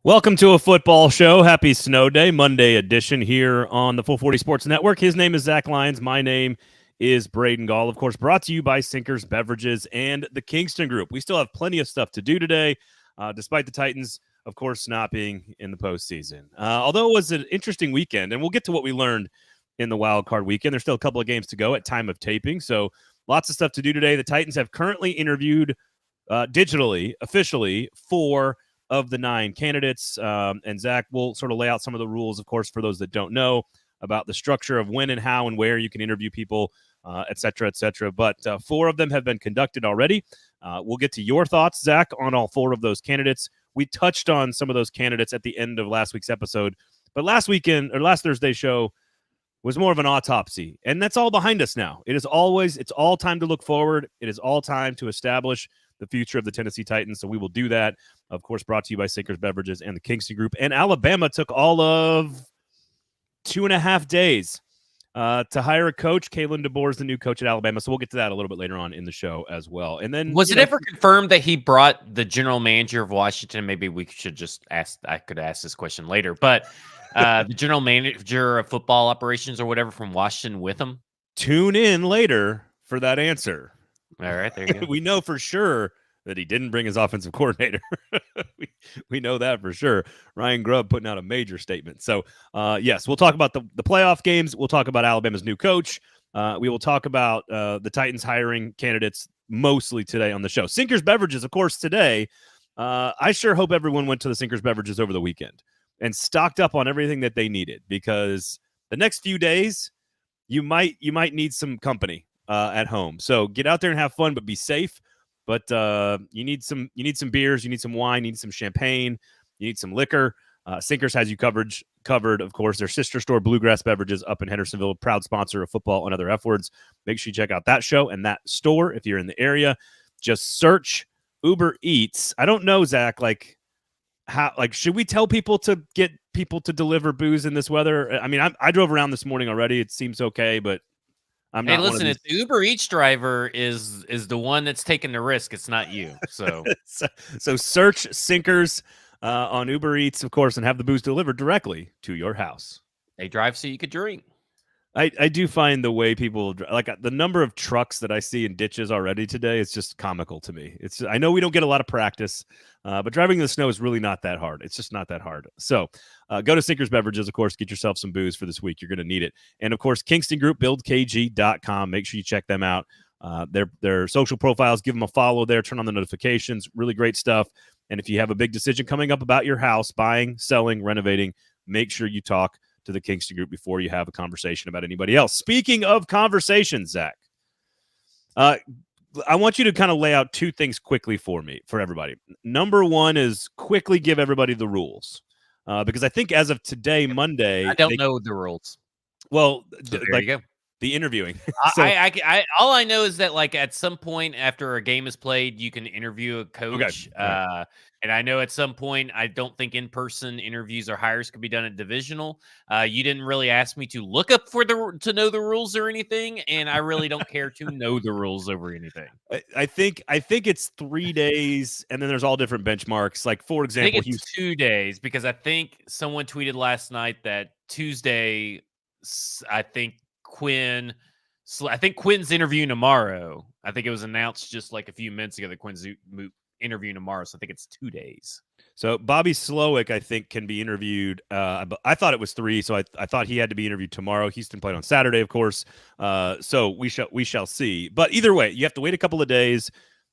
Welcome to a football show. Happy snow day, Monday edition here on the Full 40 Sports Network. His name is Zach Lyons. My name is Braden Gall. Of course, brought to you by Sinkers Beverages and the Kingston Group. We still have plenty of stuff to do today, despite the Titans, of course, not being in the postseason. Although it was an interesting weekend, and we'll get to what we learned in the wild card weekend. There's still a couple of games to go at time of taping, so lots of stuff to do today. The Titans have currently interviewed digitally, officially, 4 of the 9 candidates. And Zach will sort of lay out some of the rules, of course, for those that don't know about the structure of when and how and where you can interview people, et cetera, et cetera. But 4 of them have been conducted already. We'll get to your thoughts, Zach, on all 4 of those candidates. We touched on some of those candidates at the end of last week's episode, but last Thursday's show was more of an autopsy, and that's all behind us now. It's all time to look forward. It is all time to establish the future of the Tennessee Titans. So we will do that. Of course, brought to you by Sinkers Beverages and the Kingston Group. And Alabama took all of 2.5 days to hire a coach. Kalen DeBoer is the new coach at Alabama. So we'll get to that a little bit later on in the show as well. And then was it ever confirmed that he brought the general manager of Washington? Maybe we should just ask. I could ask this question later, but the general manager of football operations or whatever from Washington with him. Tune in later for that answer. All right, there you go. We know for sure that he didn't bring his offensive coordinator. we know that for sure. Ryan Grubb putting out a major statement. So, yes, we'll talk about the playoff games. We'll talk about Alabama's new coach. We will talk about the Titans hiring candidates mostly today on the show. Sinkers Beverages, of course, today. I sure hope everyone went to the Sinkers Beverages over the weekend and stocked up on everything that they needed, because the next few days you might need some company at home. So get out there and have fun, but be safe. But you need some beers, you need some wine, you need some champagne, you need some liquor. Sinkers has you covered. Of course, their sister store, Bluegrass Beverages, up in Hendersonville, proud sponsor of Football and Other F Words. Make sure you check out that show and that store if you're in the area. Just search Uber Eats. I don't know, Zach, should we tell people to get people to deliver booze in this weather? I mean, I drove around this morning already. It seems okay, but hey, listen, if the Uber Eats driver is the one that's taking the risk, it's not you. So so search Sinkers on Uber Eats, of course, and have the booze delivered directly to your house. They drive so you could drink. I do find the way people, like the number of trucks that I see in ditches already today, it's just comical to me. I know we don't get a lot of practice, but driving in the snow is really not that hard. It's just not that hard. So go to Sinkers Beverages, of course, get yourself some booze for this week. You're going to need it. And, of course, Kingston Group, buildkg.com. Make sure you check them out. Their social profiles, give them a follow there, turn on the notifications. Really great stuff. And if you have a big decision coming up about your house, buying, selling, renovating, make sure you talk to the Kingston Group before you have a conversation about anybody else. Speaking of conversations, Zach, I want you to kind of lay out 2 things quickly for everybody. Number 1 is quickly give everybody the rules, because I think as of today, Monday, I don't know the rules. Well, so there you go. The interviewing. So, I all I know is that at some point after a game is played, you can interview a coach. Okay. And I know at some point, I don't think in-person interviews or hires could be done at divisional. You didn't really ask me to look up to know the rules or anything, and I really don't care to know the rules over anything. I think it's 3 days, and then there's all different benchmarks. Like, for example, I think it's 2 days, because I think someone tweeted last night that Tuesday, I think Quinn's interviewing tomorrow. I think it was announced just a few minutes ago that Quinn's interviewing tomorrow. So I think it's 2 days. So Bobby Slowik, I think, can be interviewed. I thought it was 3, so I thought he had to be interviewed tomorrow. Houston played on Saturday, of course. So we shall see. But either way, you have to wait a couple of days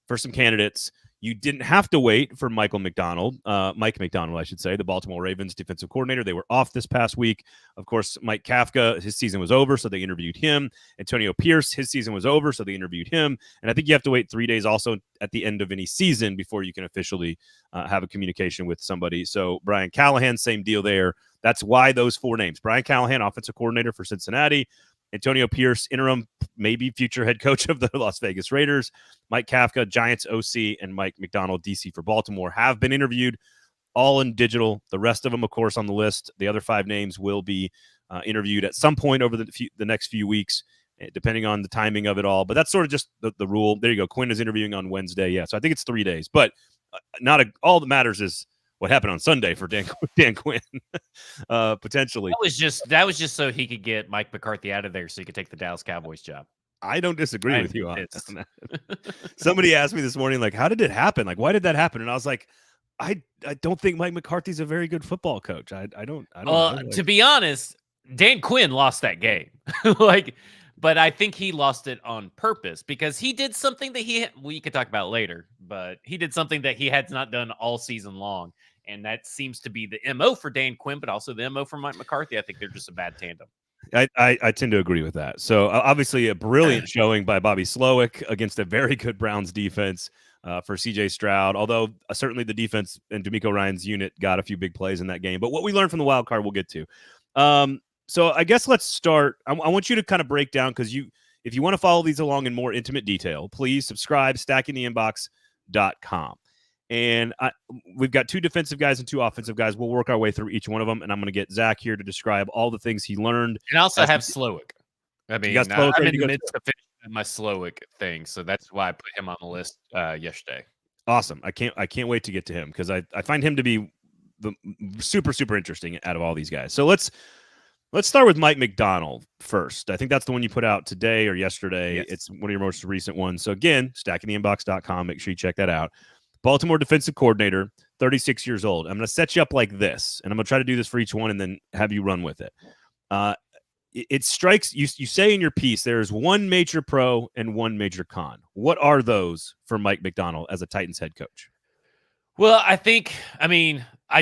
for some candidates. You didn't have to wait for Mike MacDonald, I should say, the Baltimore Ravens defensive coordinator. They were off this past week. Of course, Mike Kafka, his season was over, so they interviewed him. Antonio Pearce, his season was over, so they interviewed him. And I think you have to wait 3 days also at the end of any season before you can officially have a communication with somebody. So Brian Callahan, same deal there. That's why those 4 names. Brian Callahan, offensive coordinator for Cincinnati. Antonio Pearce, interim, maybe future head coach of the Las Vegas Raiders. Mike Kafka, Giants OC, and Mike MacDonald, DC for Baltimore, have been interviewed, all in digital. The rest of them, of course, on the list. The other 5 names will be interviewed at some point over the next few weeks, depending on the timing of it all. But that's sort of just the rule. There you go. Quinn is interviewing on Wednesday. Yeah, so I think it's 3 days. But all that matters is what happened on Sunday for Dan Quinn, potentially. That was just so he could get Mike McCarthy out of there so he could take the Dallas Cowboys job. I don't disagree with you on that. Somebody asked me this morning, like, how did it happen? Like, why did that happen? And I was like, I don't think Mike McCarthy's a very good football coach. I don't know. Like, to be honest, Dan Quinn lost that game. But I think he lost it on purpose because he did something that we could talk about later, but he did something that he had not done all season long. And that seems to be the MO for Dan Quinn, but also the MO for Mike McCarthy. I think they're just a bad tandem. I tend to agree with that. So obviously a brilliant showing by Bobby Slowik against a very good Browns defense for CJ Stroud, although certainly the defense and D'Amico Ryan's unit got a few big plays in that game. But what we learned from the wild card, we'll get to. So I guess let's start. I want you to kind of break down, because if you want to follow these along in more intimate detail, please subscribe, stackingtheinbox.com. And we've got 2 defensive guys and 2 offensive guys. We'll work our way through each one of them, and I'm going to get Zach here to describe all the things he learned. And I also have Slowik. I mean, Slowik I'm in the midst of finishing my Slowik thing, so that's why I put him on the list yesterday. Awesome. I can't wait to get to him, because I find him to be the super, super interesting out of all these guys. So let's start with Mike MacDonald first. I think that's the one you put out today or yesterday. Yes. It's one of your most recent ones. So again, stackingtheinbox.com. Make sure you check that out. Baltimore defensive coordinator, 36 years old. I'm going to set you up like this, and I'm going to try to do this for each one and then have you run with it. It strikes you. You say in your piece there is one major pro and one major con. What are those for Mike MacDonald as a Titans head coach? Well, I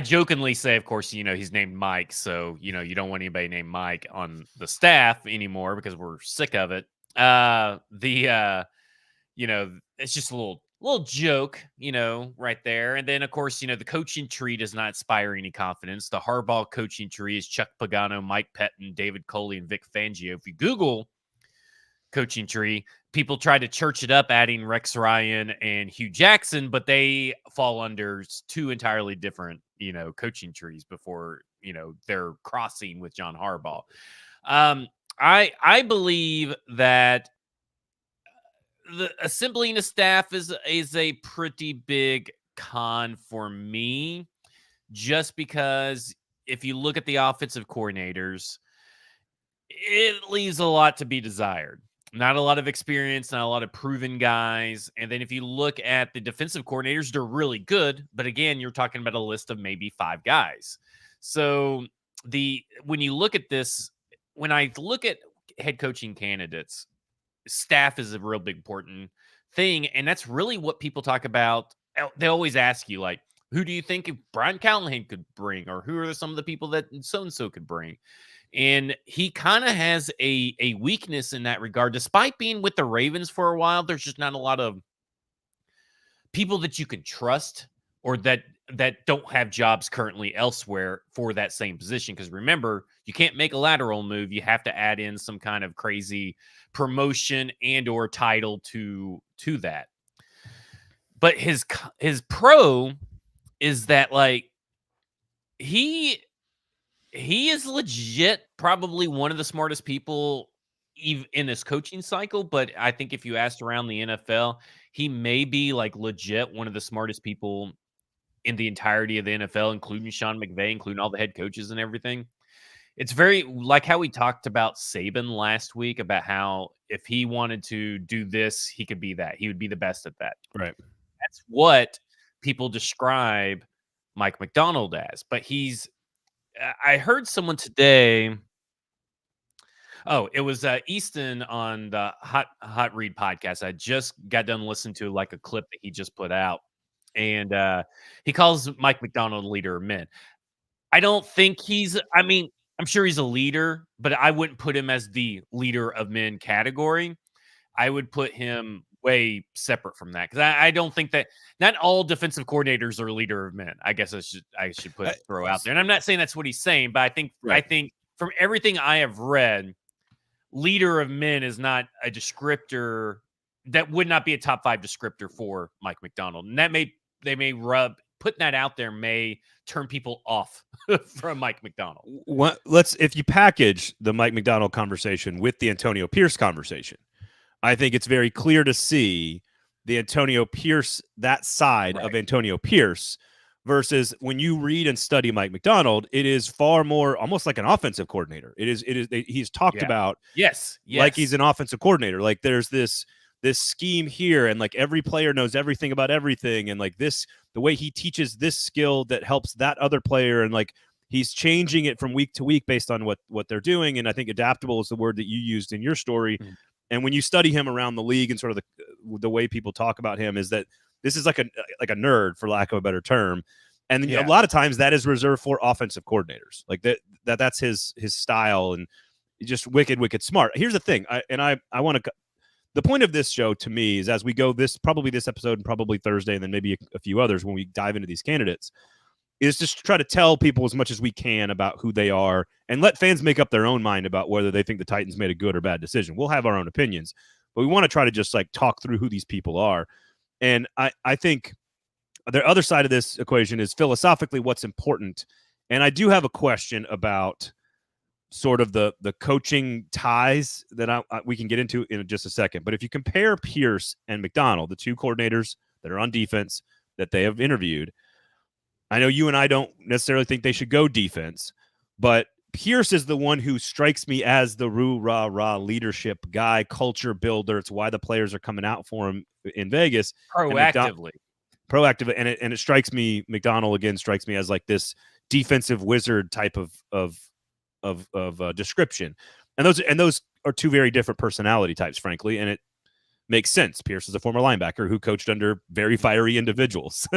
jokingly say, of course, he's named Mike, so you don't want anybody named Mike on the staff anymore because we're sick of it. It's just a little joke, right there. And then, of course, the coaching tree does not inspire any confidence. The Harbaugh coaching tree is Chuck Pagano, Mike Pettin, David Coley, and Vic Fangio. If you Google coaching tree, people try to church it up, adding Rex Ryan and Hugh Jackson, but they fall under 2 entirely different, coaching trees before, they're crossing with John Harbaugh. I believe that the assembling a staff is a pretty big con for me, just because if you look at the offensive coordinators, it leaves a lot to be desired. Not a lot of experience, not a lot of proven guys. And then if you look at the defensive coordinators, they're really good. But again, you're talking about a list of maybe 5 guys. So when you look at this, when I look at head coaching candidates, staff is a real big important thing. And that's really what people talk about. They always ask you, like, who do you think Brian Callahan could bring? Or who are some of the people that so-and-so could bring? And he kind of has a weakness in that regard. Despite being with the Ravens for a while, there's just not a lot of people that you can trust or that don't have jobs currently elsewhere for that same position. Because remember, you can't make a lateral move. You have to add in some kind of crazy promotion and or title to that. But his pro is that, like, he is legit probably one of the smartest people in this coaching cycle. But I think if you asked around the NFL, he may be like legit one of the smartest people in the entirety of the NFL, including Sean McVay, including all the head coaches and everything. It's very like how we talked about Saban last week about how if he wanted to do this, he could be that. He would be the best at that. Right. That's what people describe Mike MacDonald as. But I heard someone today. Oh, it was Easton on the Hot Reid podcast. I just got done listening to like a clip that he just put out. And he calls Mike MacDonald a leader of men. I don't think I'm sure he's a leader, but I wouldn't put him as the leader of men category. I would put him way separate from that, because I don't think that not all defensive coordinators are leader of men. I guess I should throw out there. And I'm not saying that's what he's saying, but I think from everything I have read, leader of men is not a descriptor that would not be a top 5 descriptor for Mike MacDonald. And putting that out there may turn people off from Mike MacDonald. If you package the Mike MacDonald conversation with the Antonio Pearce conversation, I think it's very clear to see the Antonio Pearce, that side of Antonio Pearce, versus when you read and study Mike MacDonald, it is far more almost like an offensive coordinator. He's talked about like he's an offensive coordinator. Like there's this scheme here, and like every player knows everything about everything, and like the way he teaches this skill that helps that other player, and like he's changing it from week to week based on what they're doing. And I think adaptable is the word that you used in your story. Mm-hmm. And when you study him around the league and sort of the way people talk about him, is that this is like a nerd, for lack of a better term. And a lot of times that is reserved for offensive coordinators. Like that's his style, and just wicked smart. Here's the thing. I want to, the point of this show to me is, as we go this episode and probably Thursday, and then maybe a few others when we dive into these candidates, is just to try to tell people as much as we can about who they are and let fans make up their own mind about whether they think the Titans made a good or bad decision. We'll have our own opinions, but we want to try to just like talk through who these people are. And I think the other side of this equation is philosophically what's important. And I do have a question about sort of the coaching ties that we can get into in just a second. But if you compare Pearce and MacDonald, the two coordinators that are on defense that they have interviewed, I know you and I don't necessarily think they should go defense, but Pearce is the one who strikes me as the rah-rah leadership guy, culture builder. It's why the players are coming out for him in Vegas. Proactive, and it strikes me, MacDonald again strikes me as like this defensive wizard type of description. And those are two very different personality types, frankly, and it makes sense. Pearce is a former linebacker who coached under very fiery individuals.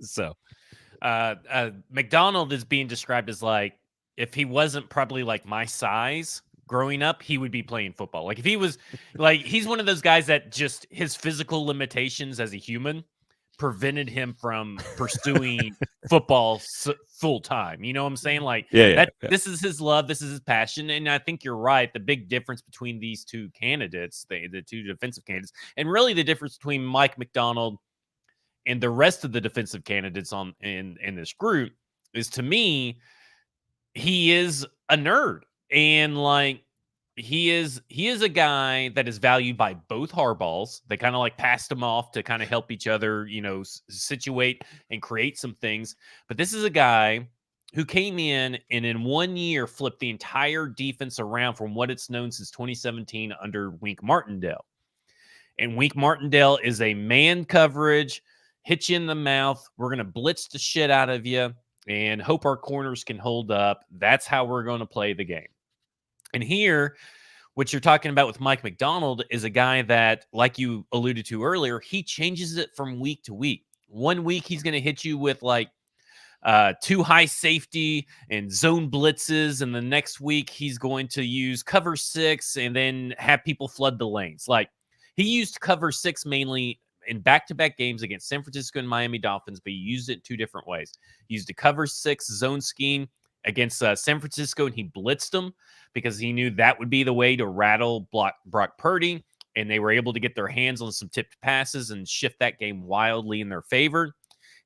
So MacDonald is being described as like, if he wasn't probably like my size growing up, he would be playing football. Like if he was like, he's one of those guys that just his physical limitations as a human prevented him from pursuing football full time. You know what I'm saying? Like this is his love. This is his passion. And I think you're right. The big difference between these two candidates, the two defensive candidates, and really the difference between Mike MacDonald and the rest of the defensive candidates in this group is, to me, he is a nerd. And like he is a guy that is valued by both Harbaughs. They kind of like passed him off to kind of help each other, you know, situate and create some things. But this is a guy who came in and in 1 year flipped the entire defense around from what it's known since 2017 under Wink Martindale. And Wink Martindale is a man coverage, hit you in the mouth. We're going to blitz the shit out of you and hope our corners can hold up. That's how we're going to play the game. And here, what you're talking about with Mike MacDonald is a guy that, like you alluded to earlier, he changes it from week to week. 1 week, he's going to hit you with like two high safety and zone blitzes. And the next week, he's going to use cover 6 and then have people flood the lanes. Like he used cover 6 mainly in back-to-back games against San Francisco and Miami Dolphins, but he used it 2 different ways. He used a cover 6 zone scheme against San Francisco, and he blitzed them because he knew that would be the way to rattle Brock Purdy, and they were able to get their hands on some tipped passes and shift that game wildly in their favor.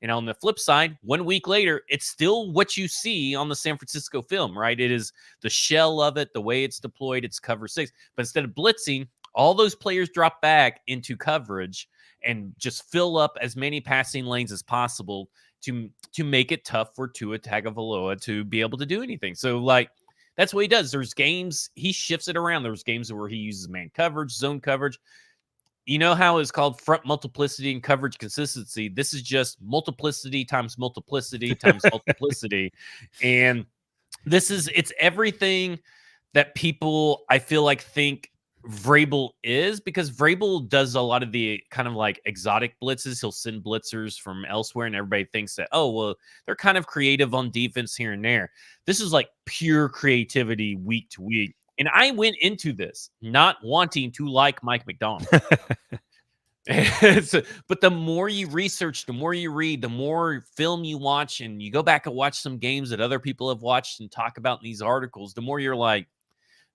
And on the flip side, 1 week later, it's still what you see on the San Francisco film, right? It is the shell of it, the way it's deployed, it's cover 6. But instead of blitzing, all those players drop back into coverage and just fill up as many passing lanes as possible to make it tough for Tua Tagovailoa to be able to do anything. So, like, that's what he does. There's games, he shifts it around. There's games where he uses man coverage, zone coverage. You know how it's called front multiplicity and coverage consistency? This is just multiplicity times multiplicity times multiplicity. And it's everything that people, I feel like, think Vrabel is, because Vrabel does a lot of the kind of like exotic blitzes. He'll send blitzers from elsewhere, and everybody thinks that, oh, well, they're kind of creative on defense here and there. This is like pure creativity week to week. And I went into this not wanting to like Mike MacDonald. But the more you research, the more you read, the more film you watch, and you go back and watch some games that other people have watched and talk about in these articles, the more you're like,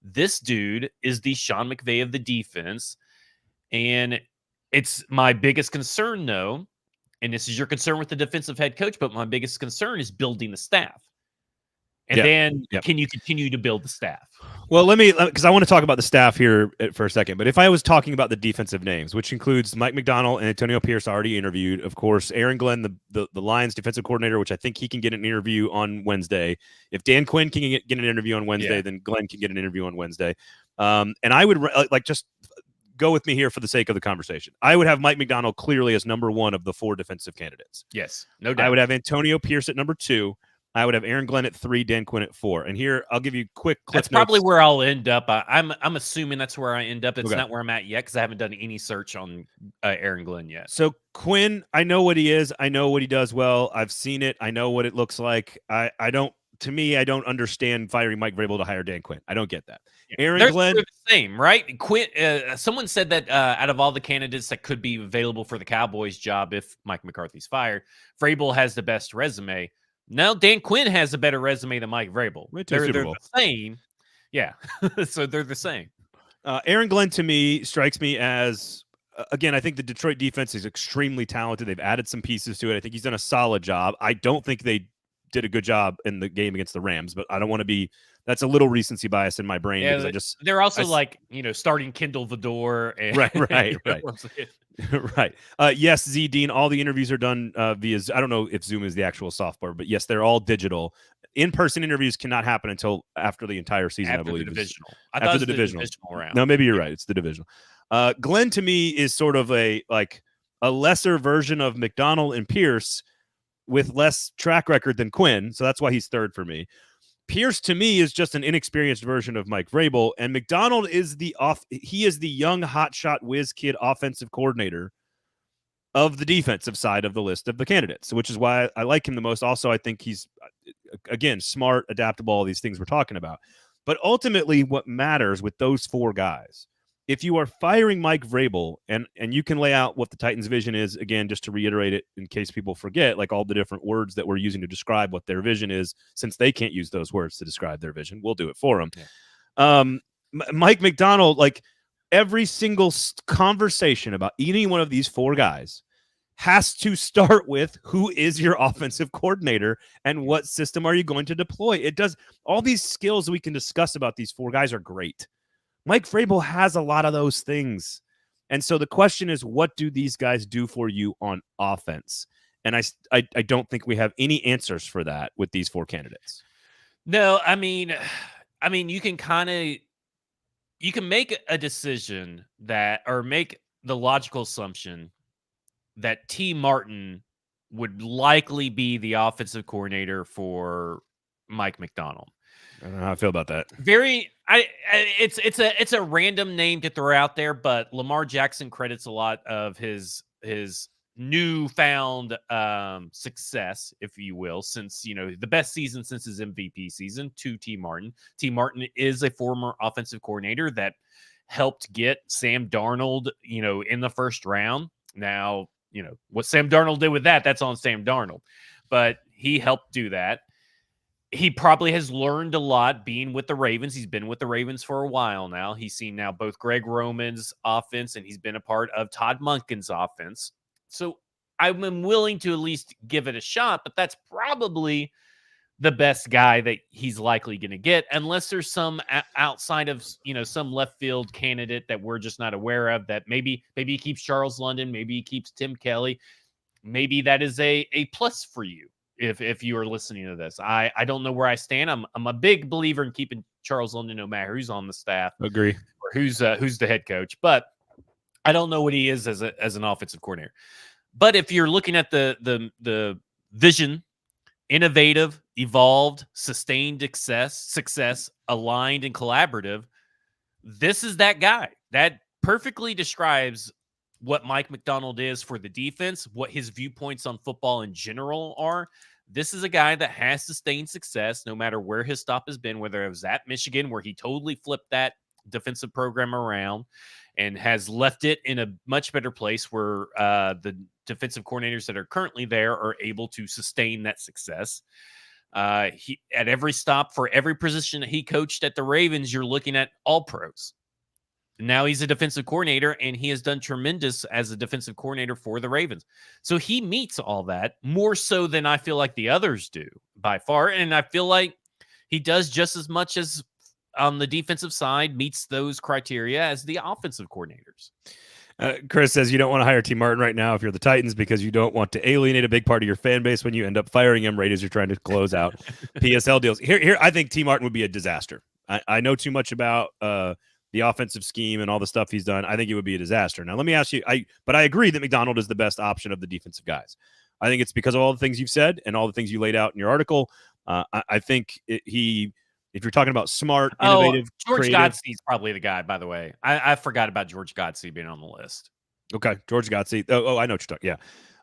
this dude is the Sean McVay of the defense. And it's my biggest concern, though, and this is your concern with the defensive head coach, but my biggest concern is building the staff. And then can you continue to build the staff? Well, because I want to talk about the staff here for a second. But if I was talking about the defensive names, which includes Mike MacDonald and Antonio Pearce already interviewed, of course, Aaron Glenn, the Lions defensive coordinator, which I think he can get an interview on Wednesday. If Dan Quinn can get an interview on Wednesday, then Glenn can get an interview on Wednesday. And I would just go with me here for the sake of the conversation. I would have Mike MacDonald clearly as number one of the 4 defensive candidates. Yes, no doubt. I would have Antonio Pearce at number 2. I would have Aaron Glenn at 3, Dan Quinn at 4. And here, I'll give you quick clip That's probably where I'll end up. I'm assuming that's where I end up. It's not where I'm at yet because I haven't done any search on Aaron Glenn yet. So Quinn, I know what he is. I know what he does well. I've seen it. I know what it looks like. I don't understand firing Mike Vrabel to hire Dan Quinn. I don't get that. Yeah. Aaron Glenn, the same, right? Quinn. Someone said that out of all the candidates that could be available for the Cowboys job if Mike McCarthy's fired, Vrabel has the best resume. No, Dan Quinn has a better resume than Mike Vrabel. They're the same. Yeah. So they're the same. Aaron Glenn, to me, strikes me as, again, I think the Detroit defense is extremely talented. They've added some pieces to it. I think he's done a solid job. I don't think they did a good job in the game against the Rams, but I don't want to be – that's a little recency bias in my brain. Yeah, because they're also starting Kendall Vidor. And, right. Right. Yes, Z Dean, all the interviews are done via, I don't know if Zoom is the actual software, but yes, they're all digital. In-person interviews cannot happen until after the entire season, I believe. The divisional. After the divisional round. No, maybe you're right. It's the divisional. Glenn, to me, is sort of a lesser version of MacDonald and Pearce with less track record than Quinn. So that's why he's third for me. Pearce, to me, is just an inexperienced version of Mike Vrabel, and MacDonald is the young hotshot whiz kid offensive coordinator of the defensive side of the list of the candidates, which is why I like him the most. Also, I think he's, again, smart, adaptable, all these things we're talking about. But ultimately, what matters with those 4 guys, if you are firing Mike Vrabel, and you can lay out what the Titans' vision is, again, just to reiterate it in case people forget, like all the different words that we're using to describe what their vision is, since they can't use those words to describe their vision, we'll do it for them. Yeah. Mike MacDonald, like every single conversation about any one of these 4 guys has to start with who is your offensive coordinator and what system are you going to deploy. It does all these skills we can discuss about these 4 guys are great. Mike Vrabel has a lot of those things. And so the question is, what do these guys do for you on offense? And I don't think we have any answers for that with these 4 candidates. No, I mean, you can make a decision or make the logical assumption that T. Martin would likely be the offensive coordinator for Mike MacDonald. I don't know how I feel about that. It's a random name to throw out there, but Lamar Jackson credits a lot of his newfound success, if you will, since the best season since his MVP season to T. Martin. T. Martin is a former offensive coordinator that helped get Sam Darnold, in the first round. Now, what Sam Darnold did with that's on Sam Darnold, but he helped do that. He probably has learned a lot being with the Ravens. He's been with the Ravens for a while now. He's seen now both Greg Roman's offense, and he's been a part of Todd Monken's offense. So I'm willing to at least give it a shot, but that's probably the best guy that he's likely going to get, unless there's some outside of, some left field candidate that we're just not aware of, that maybe he keeps Charles London, maybe he keeps Tim Kelly. Maybe that is a plus for you. If you are listening to this, I don't know where I stand. I'm a big believer in keeping Charles London no matter who's on the staff. Agree. Or who's the head coach, but I don't know what he is as an offensive coordinator. But if you're looking at the vision, innovative, evolved, sustained success, aligned and collaborative, this is that guy. That perfectly describes what Mike MacDonald is for the defense, what his viewpoints on football in general are. This is a guy that has sustained success no matter where his stop has been, whether it was at Michigan, where he totally flipped that defensive program around and has left it in a much better place where the defensive coordinators that are currently there are able to sustain that success. He at every stop for every position that he coached at the Ravens, you're looking at all pros. Now he's a defensive coordinator, and he has done tremendous as a defensive coordinator for the Ravens. So he meets all that more so than I feel like the others do by far. And I feel like he does just as much as on the defensive side meets those criteria as the offensive coordinators. Chris says you don't want to hire T. Martin right now if you're the Titans because you don't want to alienate a big part of your fan base when you end up firing him right as you're trying to close out PSL deals. Here, I think T. Martin would be a disaster. I know too much about the offensive scheme and all the stuff he's done. I think it would be a disaster. Now, let me ask you, but I agree that MacDonald is the best option of the defensive guys. I think it's because of all the things you've said and all the things you laid out in your article. I think if you're talking about smart, innovative, George creative, Godsey's probably the guy, by the way. I forgot about George Godsey being on the list. Okay, George Godsey. Oh, I know what you're talking. Yeah.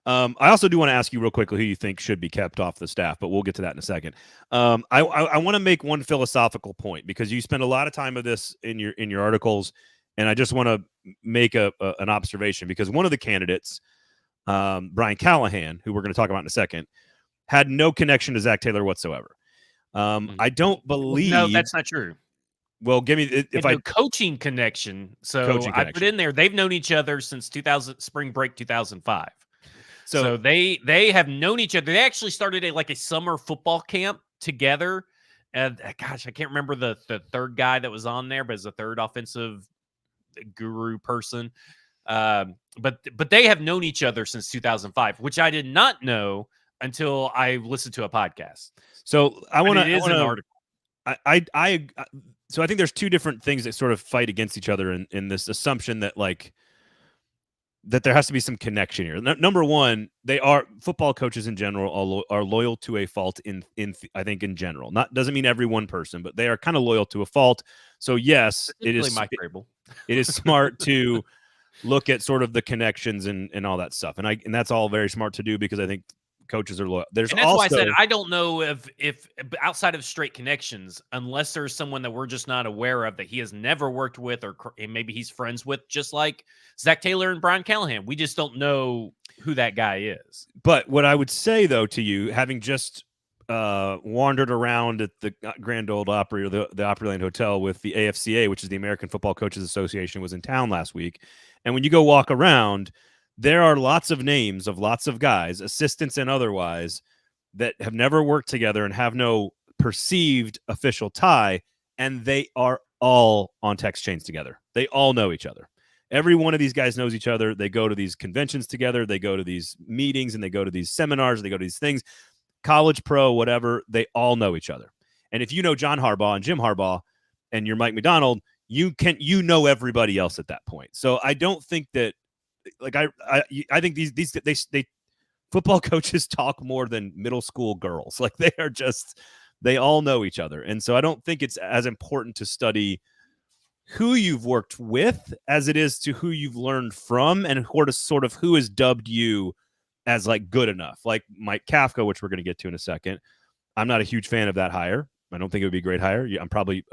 I also do want to ask you real quickly who you think should be kept off the staff, but we'll get to that in a second. I want to make one philosophical point because you spend a lot of time of this in your articles, and I just want to make an observation because one of the candidates, Brian Callahan, who we're going to talk about in a second, had no connection to Zach Taylor whatsoever. I don't believe. No, that's not true. Well, give me coaching connection. So I put in there. They've known each other since spring break 2005. So they have known each other. They actually started a summer football camp together. And gosh, I can't remember the third guy that was on there, but as a third offensive guru person. But they have known each other since 2005, which I did not know until I listened to a podcast. So I want to. It is an article. So I think there's two different things that sort of fight against each other in this assumption that that there has to be some connection here. Number one, football coaches in general are loyal to a fault in I think in general. Doesn't mean every one person, but they are kind of loyal to a fault. So yes, it is Mike Vrabel. It is smart to look at sort of the connections and all that stuff. And that's all very smart to do because I think coaches are loyal. That's why I said I don't know if outside of straight connections, unless there's someone that we're just not aware of that he has never worked with or maybe he's friends with, just like Zach Taylor and Brian Callahan. We just don't know who that guy is. But what I would say, though, to you, having just wandered around at the Grand Ole Opry or the Opryland Hotel with the AFCA, which is the American Football Coaches Association, was in town last week. And when you go walk around, there are lots of names of lots of guys, assistants and otherwise, that have never worked together and have no perceived official tie, and they are all on text chains together. They all know each other. Every one of these guys knows each other. They go to these conventions together. They go to these meetings, and they go to these seminars. They go to these things, college, pro, whatever. They all know each other. And if you know John Harbaugh and Jim Harbaugh and you're Mike MacDonald, you know everybody else at that point. So I don't think that, I think these football coaches talk more than middle school girls. Like they all know each other. And so I don't think it's as important to study who you've worked with as it is to who you've learned from and sort of who has dubbed you as good enough. Like Mike Kafka, which we're going to get to in a second. I'm not a huge fan of that hire. I don't think it would be a great hire. You're probably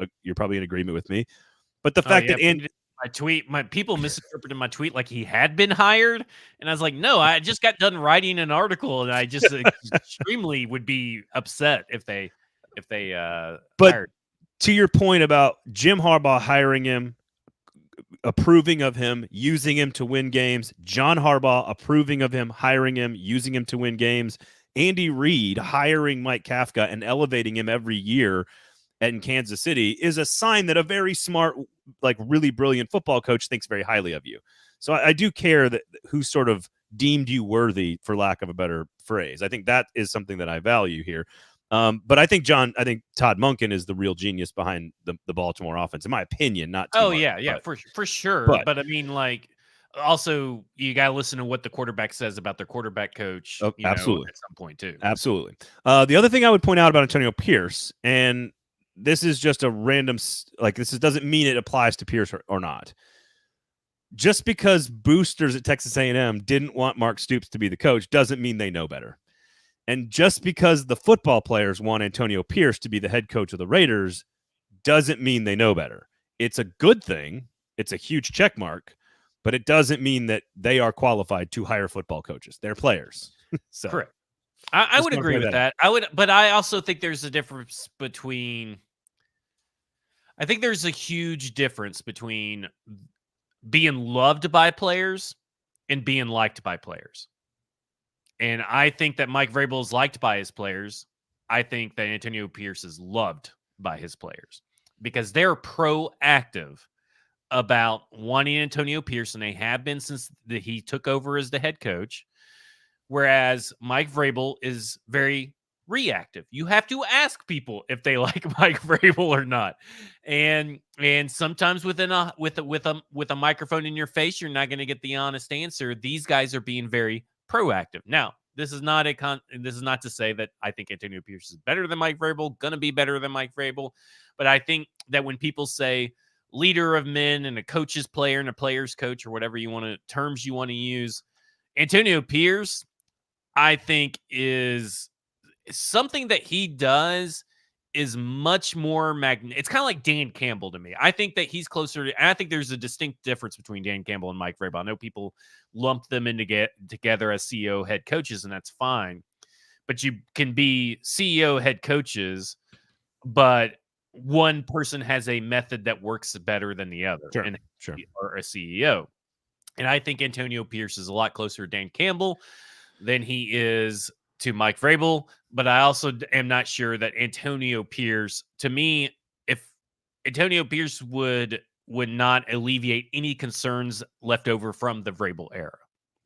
in agreement with me. But the fact that my people misinterpreted my tweet like he had been hired, and I was like, no, I just got done writing an article, and I just extremely would be upset if they hired. To your point about Jim Harbaugh hiring him, approving of him, using him to win games, John Harbaugh approving of him, hiring him, using him to win games, Andy Reid hiring Mike Kafka and elevating him every year in Kansas City is a sign that a very smart, really brilliant football coach thinks very highly of you. So I do care that who sort of deemed you worthy, for lack of a better phrase. I think that is something that I value here. But I think Todd Monken is the real genius behind the Baltimore offense, in my opinion. Not too much, yeah, for sure. But I mean, also you got to listen to what the quarterback says about their quarterback coach. Absolutely, at some point too. Absolutely. The other thing I would point out about Antonio Pearce, and this is just a random, doesn't mean it applies to Pearce or not. Just because boosters at Texas A&M didn't want Mark Stoops to be the coach doesn't mean they know better. And just because the football players want Antonio Pearce to be the head coach of the Raiders doesn't mean they know better. It's a good thing. It's a huge check mark, but it doesn't mean that they are qualified to hire football coaches. They're players. So correct. I would agree with that. But I also think there's a difference between. I think there's a huge difference between being loved by players and being liked by players. And I think that Mike Vrabel is liked by his players. I think that Antonio Pearce is loved by his players. because they're proactive about wanting Antonio Pearce, and they have been since he took over as the head coach. Whereas Mike Vrabel is very reactive. You have to ask people if they like Mike Vrabel or not. And sometimes with a microphone in your face, you're not going to get the honest answer. These guys are being very proactive. Now, this is not to say that I think Antonio Pearce is better than Mike Vrabel, going to be better than Mike Vrabel, but I think that when people say leader of men and a coach's player and a player's coach, or whatever terms you want to use, Antonio Pearce, I think, is something that he does is much more it's kind of like Dan Campbell to me. I think that he's closer to, and I think there's a distinct difference between Dan Campbell and Mike Vrabel. I know people lump them in together as CEO head coaches, and that's fine. But you can be CEO head coaches, but one person has a method that works better than the other. Sure. Or a CEO. And I think Antonio Pearce is a lot closer to Dan Campbell than he is to Mike Vrabel, but I also am not sure that Antonio Pearce, to me, if Antonio Pearce would not alleviate any concerns left over from the Vrabel era.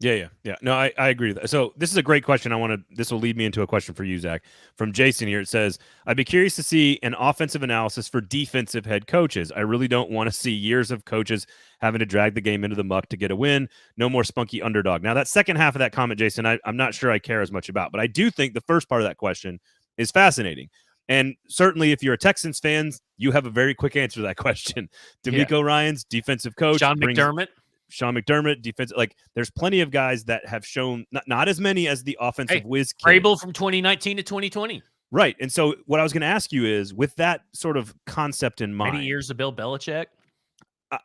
Yeah. No, I agree with that. So this is a great question. This will lead me into a question for you, Zach. From Jason here, it says, I'd be curious to see an offensive analysis for defensive head coaches. I really don't want to see years of coaches having to drag the game into the muck to get a win. No more spunky underdog. Now, that second half of that comment, Jason, I'm not sure I care as much about, but I do think the first part of that question is fascinating. And certainly if you're a Texans fan, you have a very quick answer to that question. DeMeco Ryans, defensive coach. Sean McDermott, defense. Like, there's plenty of guys that have shown not as many as the offensive whiz kid. Vrabel from 2019 to 2020. Right. And so what I was going to ask you is, with that sort of concept in mind, many years of Bill Belichick,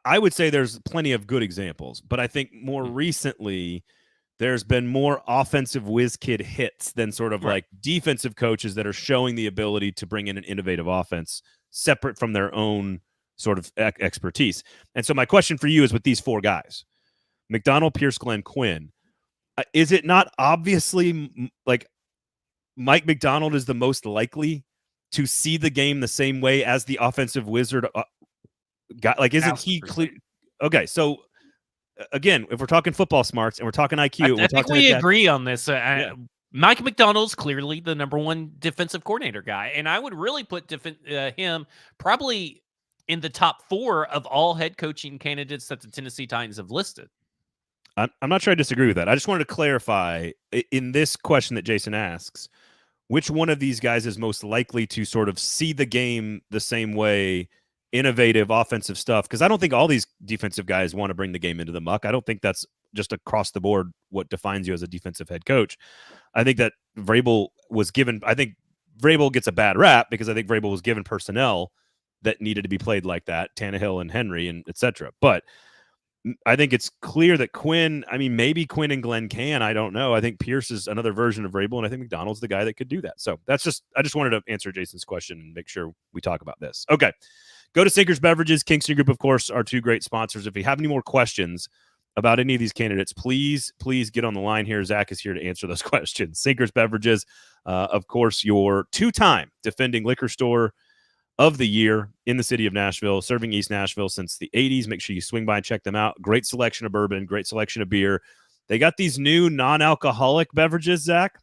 I would say there's plenty of good examples, but I think more recently there's been more offensive whiz kid hits than sort of like defensive coaches that are showing the ability to bring in an innovative offense separate from their own sort of expertise. And so my question for you is, with these four guys, MacDonald, Pearce, Glenn, Quinn, is it not obviously like Mike MacDonald is the most likely to see the game the same way as the offensive wizard guy? Like, isn't he clear? Okay, so again, if we're talking football smarts and we're talking IQ, I think we agree on this. Mike MacDonald's clearly the number one defensive coordinator guy, and I would really put him probably in the top 4 of all head coaching candidates that the Tennessee Titans have listed. I'm not sure I disagree with that. I just wanted to clarify in this question that Jason asks, which one of these guys is most likely to sort of see the game the same way, innovative offensive stuff? Because I don't think all these defensive guys want to bring the game into the muck. I don't think that's just across the board what defines you as a defensive head coach. I think that Vrabel gets a bad rap because I think Vrabel was given personnel that needed to be played like that, Tannehill and Henry and et cetera. But I think it's clear that maybe Quinn and Glenn can. I don't know. I think Pearce is another version of Vrabel, and I think MacDonald's the guy that could do that. So I just wanted to answer Jason's question and make sure we talk about this. Okay. Go to Sinkers Beverages. Kingston Group, of course, are 2 great sponsors. If you have any more questions about any of these candidates, please get on the line here. Zach is here to answer those questions. Sinkers Beverages, of course, your 2-time defending liquor store of the year in the city of Nashville, serving East Nashville since the 80s. Make sure you swing by and check them out. Great selection of bourbon, great selection of beer. They got these new non-alcoholic beverages, Zach,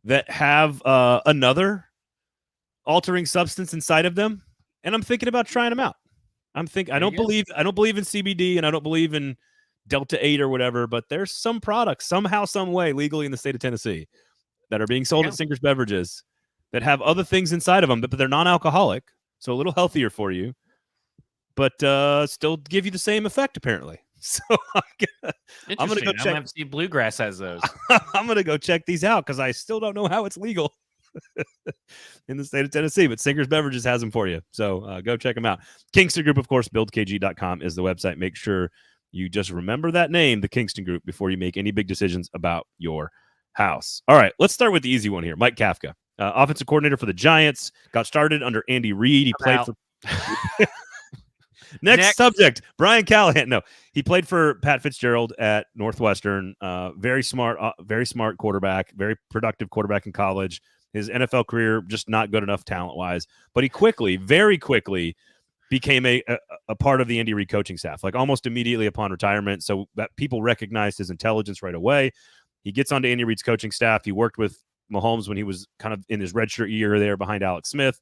that have another altering substance inside of them, and I'm thinking about trying them out. I don't believe in CBD, and I don't believe in Delta 8 or whatever, but there's some products somehow, some way, legally in the state of Tennessee that are being sold at Sinkers Beverages that have other things inside of them, but they're non-alcoholic, so a little healthier for you, but still give you the same effect, apparently. So I'm going to go check. See Bluegrass has those. I'm going to go check these out because I still don't know how it's legal in the state of Tennessee, but Sinkers Beverages has them for you. So go check them out. Kingston Group, of course, buildkg.com is the website. Make sure you just remember that name, the Kingston Group, before you make any big decisions about your house. All right, let's start with the easy one here. Mike Kafka. Offensive coordinator for the Giants, got started under Andy Reid. He played for Next subject, Brian Callahan. No, he played for Pat Fitzgerald at Northwestern. Very smart quarterback, very productive quarterback in college. His NFL career just not good enough talent-wise. But he very quickly became a part of the Andy Reid coaching staff, like almost immediately upon retirement. So that people recognized his intelligence right away. He gets onto Andy Reid's coaching staff. He worked with Mahomes when he was kind of in his redshirt year there behind Alex Smith.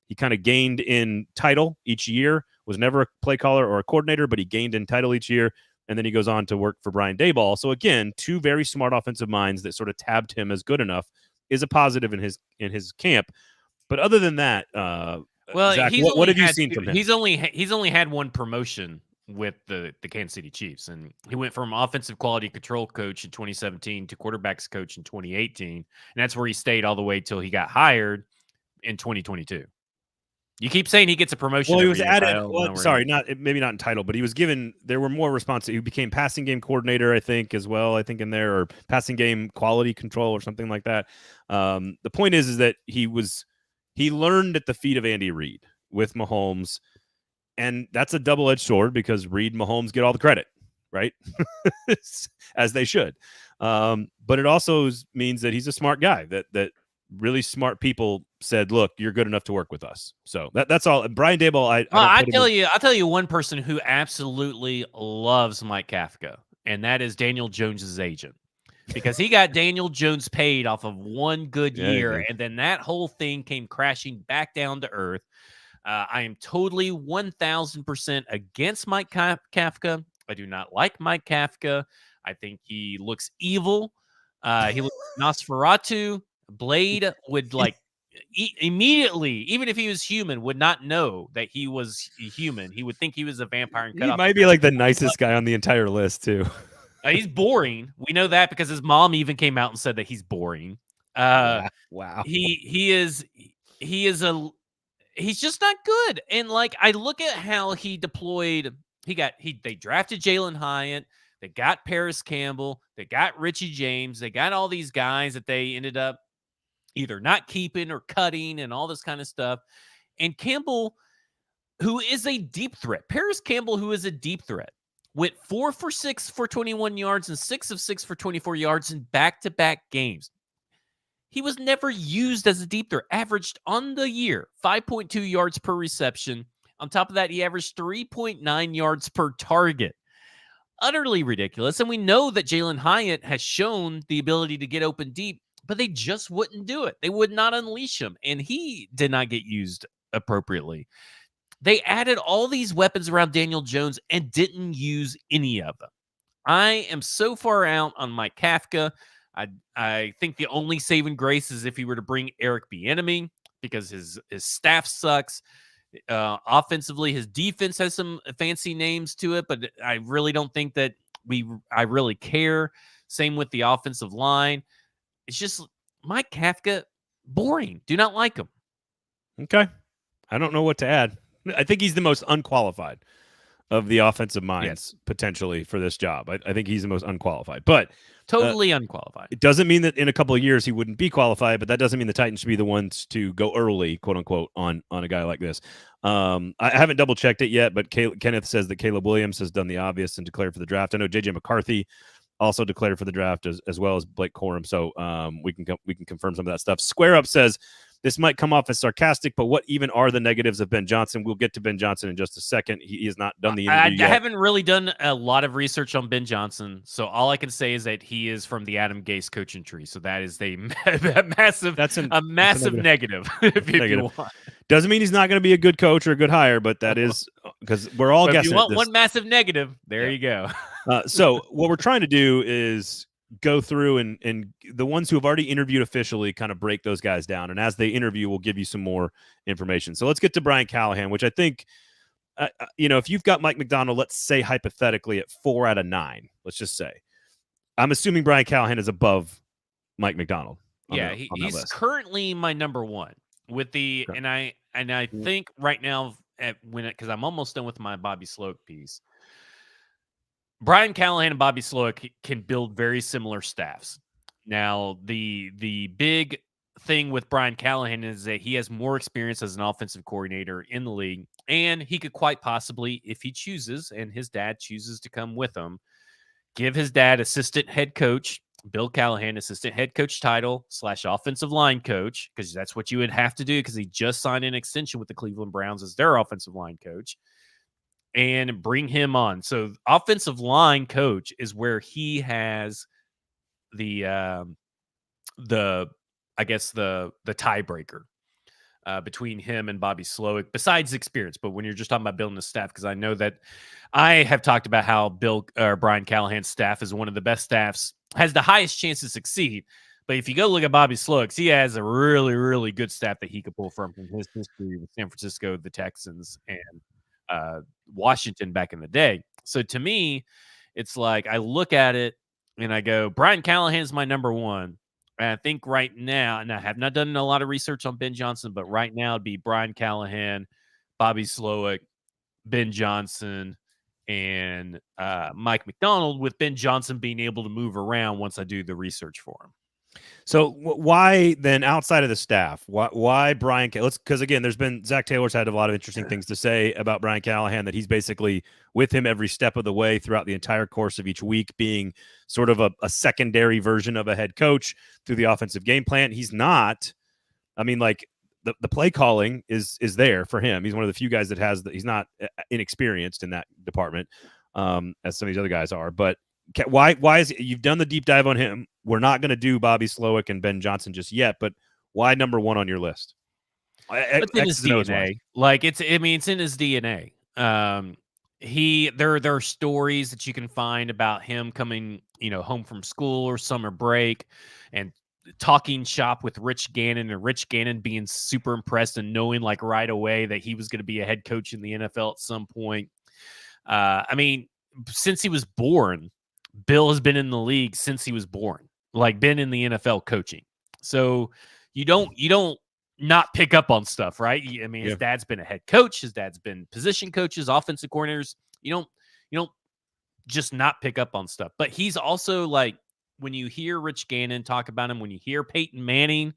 He kind of gained in title each year, was never a play caller or a coordinator, but he gained in title each year. And then he goes on to work for Brian Daboll. So again, two very smart offensive minds that sort of tabbed him as good enough is a positive in his camp. But other than that, Zach, what have you seen from him? He's only had one promotion with the Kansas City Chiefs, and he went from offensive quality control coach in 2017 to quarterbacks coach in 2018, and that's where he stayed all the way till he got hired in 2022. You keep saying he gets a promotion. Well, he was added. Maybe not in title, but he was given. There were more responsibilities. He became passing game coordinator, I think, as well. I think in there, or passing game quality control, or something like that. The point is that he learned at the feet of Andy Reid with Mahomes, and that's a double-edged sword because Reid and Mahomes get all the credit, right? As they should. But it also means that he's a smart guy. That really smart people said, "Look, you're good enough to work with us." So that's all. Brian Daboll, I'll tell you one person who absolutely loves Mike Kafka, and that is Daniel Jones's agent, because he got Daniel Jones paid off of one good year, and then that whole thing came crashing back down to earth. I am totally 1,000% against Mike Kafka. I do not like Mike Kafka. I think he looks evil. He looks Nosferatu. Blade would immediately, even if he was human, would not know that he was human. He would think he was a vampire. And he might be like the nicest guy on the entire list too. He's boring. We know that because his mom even came out and said that he's boring. Wow. He's just not good. And I look at how he deployed. They drafted Jalen Hyatt. They got Paris Campbell. They got Richie James. They got all these guys that they ended up either not keeping or cutting and all this kind of stuff. And Campbell, who is a deep threat, Paris Campbell, who is a deep threat, went 4 for 6 for 21 yards and 6 of 6 for 24 yards in back-to-back games. He was never used as a deep threat, averaged on the year 5.2 yards per reception. On top of that, he averaged 3.9 yards per target. Utterly ridiculous. And we know that Jalen Hyatt has shown the ability to get open deep, but they just wouldn't do it. They would not unleash him, and he did not get used appropriately. They added all these weapons around Daniel Jones and didn't use any of them. I am so far out on Mike Kafka. I think the only saving grace is if he were to bring Eric Bieniemy, because his staff sucks. Offensively, his defense has some fancy names to it, but I really don't think that I really care. Same with the offensive line. It's just Mike Kafka, boring. Do not like him. Okay. I don't know what to add. I think he's the most unqualified of the offensive minds potentially for this job. I think he's the most unqualified, but totally unqualified. It doesn't mean that in a couple of years he wouldn't be qualified, but that doesn't mean the Titans should be the ones to go early, quote unquote, on a guy like this. I haven't double checked it yet, but Kenneth says that Caleb Williams has done the obvious and declared for the draft. I know JJ McCarthy also declared for the draft as well as Blake Corum. So we can confirm some of that stuff. Square Up says, this might come off as sarcastic, but what even are the negatives of Ben Johnson? We'll get to Ben Johnson in just a second. He has not done the interview yet. I haven't really done a lot of research on Ben Johnson, so all I can say is that he is from the Adam Gase coaching tree. So that is a massive, massive negative. If you want. Doesn't mean he's not going to be a good coach or a good hire, but that is because we're all guessing. If you want one massive negative, there you go. So what we're trying to do is go through and the ones who have already interviewed officially kind of break those guys down. And as they interview, we'll give you some more information. So let's get to Brian Callahan, which I think, if you've got Mike MacDonald, let's say hypothetically at 4 out of 9, let's just say, I'm assuming Brian Callahan is above Mike MacDonald. He's currently my number 1 with the, and I think right now because I'm almost done with my Bobby Slowik piece. Brian Callahan and Bobby Slowik can build very similar staffs. Now, the big thing with Brian Callahan is that he has more experience as an offensive coordinator in the league, and he could quite possibly, if he chooses, and his dad chooses to come with him, give his dad assistant head coach Bill Callahan, assistant head coach title / offensive line coach, because that's what you would have to do because he just signed an extension with the Cleveland Browns as their offensive line coach, and bring him on. So offensive line coach is where he has the I guess the tiebreaker between him and Bobby Slowik, besides experience. But when you're just talking about building a staff, because I know that I have talked about how Brian Callahan's staff is one of the best staffs, has the highest chance to succeed. But if you go look at Bobby Slowik, he has a really, really good staff that he could pull from his history with San Francisco, the Texans, and Washington back in the day. So to me, it's like I look at it and I go, Brian Callahan is my number one. And I think right now, and I have not done a lot of research on Ben Johnson, but right now it'd be Brian Callahan, Bobby Slowik, Ben Johnson, and Mike MacDonald, with Ben Johnson being able to move around once I do the research for him. So why then, outside of the staff, why Brian? Because again, there's been Zach Taylor's had a lot of interesting things to say about Brian Callahan, that he's basically with him every step of the way throughout the entire course of each week, being sort of a secondary version of a head coach through the offensive game plan. He's not. I mean, like the play calling is there for him. He's one of the few guys that has he's not inexperienced in that department, as some of these other guys are, but. Why is it, you've done the deep dive on him? We're not going to do Bobby Slowik and Ben Johnson just yet, but why number one on your list? It's in his DNA. Like it's in his DNA. There are stories that you can find about him coming, home from school or summer break and talking shop with Rich Gannon, and Rich Gannon being super impressed and knowing like right away that he was going to be a head coach in the NFL at some point. Since he was born, Bill has been in the league since he was born, like been in the NFL coaching. So you don't not pick up on stuff, right? His dad's been a head coach. His dad's been position coaches, offensive coordinators. You don't just not pick up on stuff. But he's also like, when you hear Rich Gannon talk about him, when you hear Peyton Manning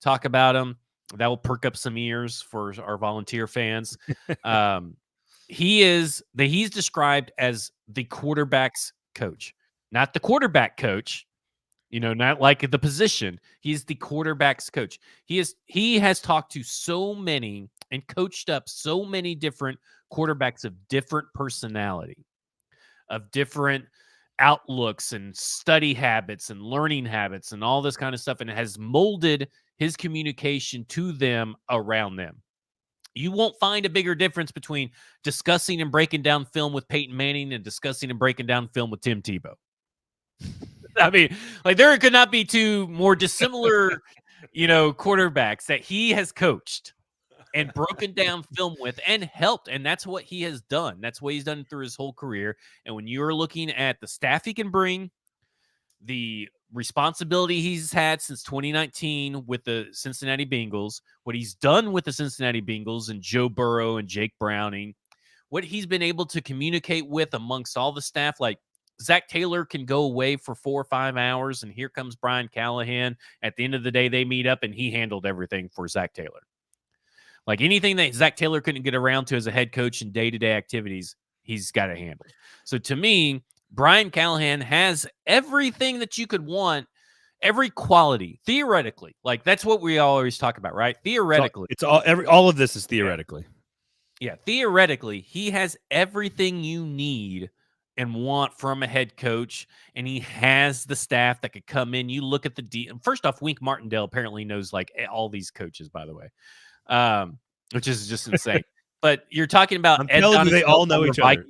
talk about him, that will perk up some ears for our volunteer fans. He's described as the quarterback's coach, not the quarterback coach, not like the position. He's the quarterback's coach. He has talked to so many and coached up so many different quarterbacks of different personality, of different outlooks and study habits and learning habits and all this kind of stuff, and it has molded his communication to them around them. You won't find a bigger difference between discussing and breaking down film with Peyton Manning and discussing and breaking down film with Tim Tebow. There could not be two more dissimilar, quarterbacks that he has coached and broken down film with and helped. And that's what he has done. That's what he's done through his whole career. And when you're looking at the staff he can bring, the responsibility he's had since 2019 with the Cincinnati Bengals, what he's done with the Cincinnati Bengals and Joe Burrow and Jake Browning, what he's been able to communicate with amongst all the staff. Like Zach Taylor can go away for 4 or 5 hours, and here comes Brian Callahan. At the end of the day, they meet up, and he handled everything for Zach Taylor. Like anything that Zach Taylor couldn't get around to as a head coach in day-to-day activities, he's got to handle. So to me, Brian Callahan has everything that you could want, every quality, theoretically. Like that's what we always talk about, right? Theoretically. All of this is theoretically. Yeah, theoretically, he has everything you need and want from a head coach, and he has the staff that could come in. You look at first off, Wink Martindale apparently knows like all these coaches, by the way, which is just insane. But you're talking about Ed Donatel, they all know each other.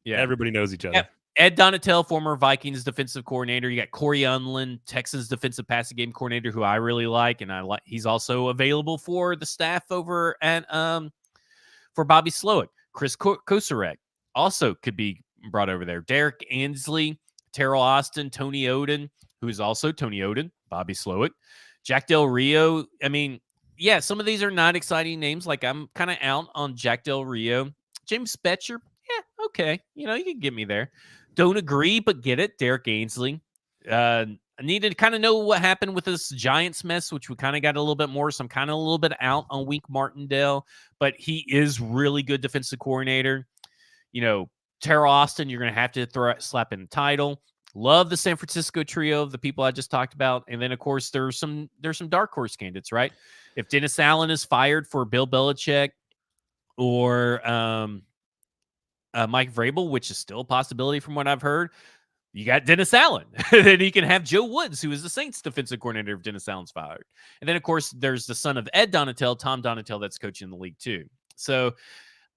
Yeah, everybody knows each other. Ed Donatel, former Vikings defensive coordinator. You got Corey Unlin, Texans defensive passing game coordinator, who I really like, and he's also available for the staff over at for Bobby Slowik. Chris Kosarek also could be brought over there. Derek Ansley, Terrell Austin, Tony Oden, who's also Tony Oden, Bobby Slowik, Jack Del Rio. Some of these are not exciting names. Like I'm kind of out on Jack Del Rio. James Betcher, okay. You can get me there. Don't agree, but get it. Derek Ainsley. I need to kind of know what happened with this Giants mess, which we kind of got a little bit more. So I'm kind of a little bit out on Wink Martindale, but he is really good defensive coordinator. Terrell Austin, you're going to have to slap in the title. Love the San Francisco trio of the people I just talked about. And then, of course, there's some dark horse candidates, right? If Dennis Allen is fired for Bill Belichick or Mike Vrabel, which is still a possibility from what I've heard, you got Dennis Allen. Then you can have Joe Woods, who is the Saints defensive coordinator if Dennis Allen's fired. And then, of course, there's the son of Ed Donatel, Tom Donatel, that's coaching the league too. So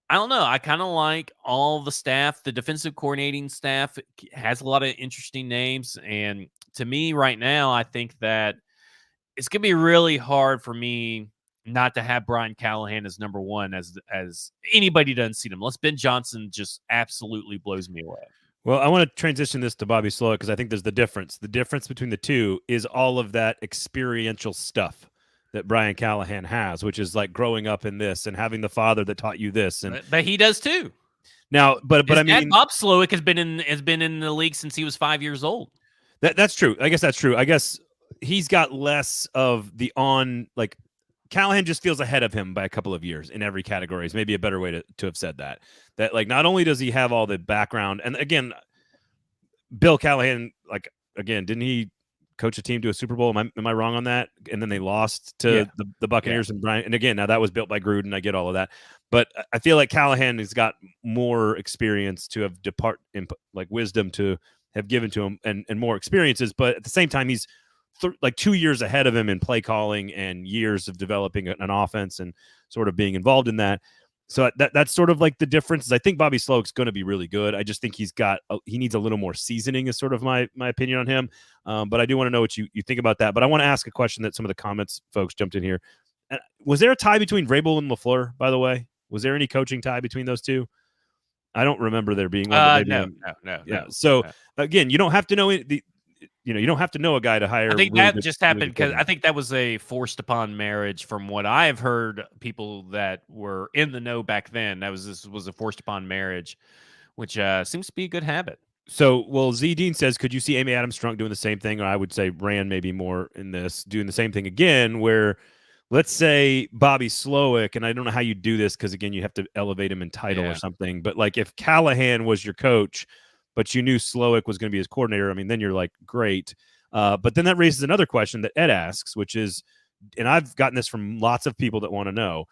I don't know. I kind of like all the staff. The defensive coordinating staff has a lot of interesting names. And to me right now, I think that it's going to be really hard for me not to have Brian Callahan as number one as anybody doesn't see him. Unless Ben Johnson just absolutely blows me away. Well, I want to transition this to Bobby Slowik because I think there's the difference. The difference between the two is all of that experiential stuff that Brian Callahan has, which is like growing up in this and having the father that taught you this. And but he does too. Now, but I mean, Bob Slowik has been in the league since he was 5 years old. That's true. I guess that's true. I guess he's got less of the like Callahan just feels ahead of him by a couple of years in every category is maybe a better way to have said that. That like not only does he have all the background, and again, Bill Callahan, like again, didn't he coach a team to a Super Bowl? Am I wrong on that? And then they lost to the Buccaneers and Brian. And again, now that was built by Gruden. I get all of that, but I feel like Callahan has got more experience to have like wisdom to have given to him and more experiences. But at the same time, he's like 2 years ahead of him in play calling and years of developing an offense and sort of being involved in that. So that's sort of like the difference. I think Bobby Slowik's going to be really good. I just think he needs a little more seasoning is sort of my opinion on him. But I do want to know what you think about that. But I want to ask a question that some of the comments folks jumped in here. Was there a tie between Vrabel and LaFleur, by the way? Was there any coaching tie between those two? I don't remember there being one. No. Yeah. So again, you don't have to know you don't have to know a guy to hire. I think that just happened because I think that was a forced upon marriage from what I've heard people that were in the know back then. This was a forced upon marriage, which seems to be a good habit. So, well, Z Dean says, could you see Amy Adams Strunk doing the same thing? Or I would say Rand maybe more in this, doing the same thing again, where let's say Bobby Slowik, and I don't know how you do this because, again, you have to elevate him in title or something. But like if Callahan was your coach, but you knew Slowik was going to be his coordinator, I mean, then you're like, great. But then that raises another question that Ed asks, which is, and I've gotten this from lots of people that want to know,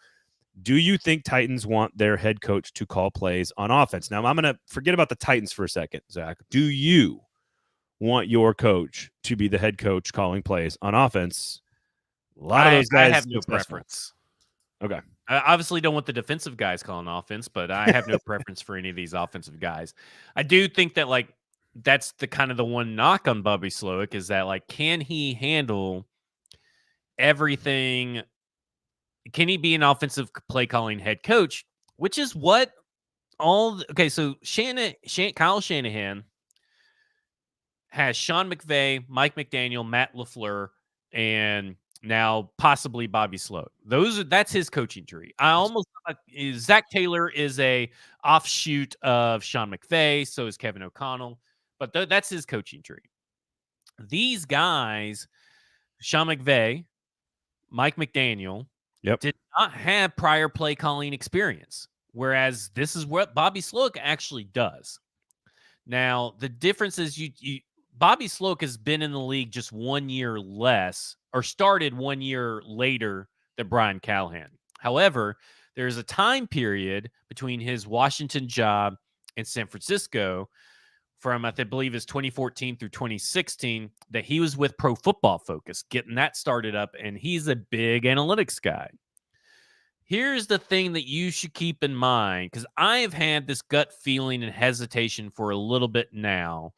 do you think Titans want their head coach to call plays on offense? Now, I'm going to forget about the Titans for a second, Zach. Do you want your coach to be the head coach calling plays on offense? A lot of those guys I have no preference. Okay. I obviously don't want the defensive guys calling offense, but I have no preference for any of these offensive guys. I do think that like that's the kind of the one knock on Bobby Slowik is that like can he handle everything? Can he be an offensive play calling head coach? Which is what so Kyle Shanahan has Sean McVay, Mike McDaniel, Matt LaFleur, and now possibly Bobby Slowik. That's his coaching tree. I almost Zach Taylor is a offshoot of Sean McVay, so is Kevin O'Connell, but that's his coaching tree. These guys, Sean McVay, Mike McDaniel, did not have prior play calling experience, whereas this is what Bobby Slowik actually does. Now, the difference is Bobby Slowik has been in the league just 1 year less or started 1 year later than Brian Callahan. However, there's a time period between his Washington job and San Francisco from, I believe, is 2014 through 2016 that he was with Pro Football Focus, getting that started up, and he's a big analytics guy. Here's the thing that you should keep in mind, because I have had this gut feeling and hesitation for a little bit now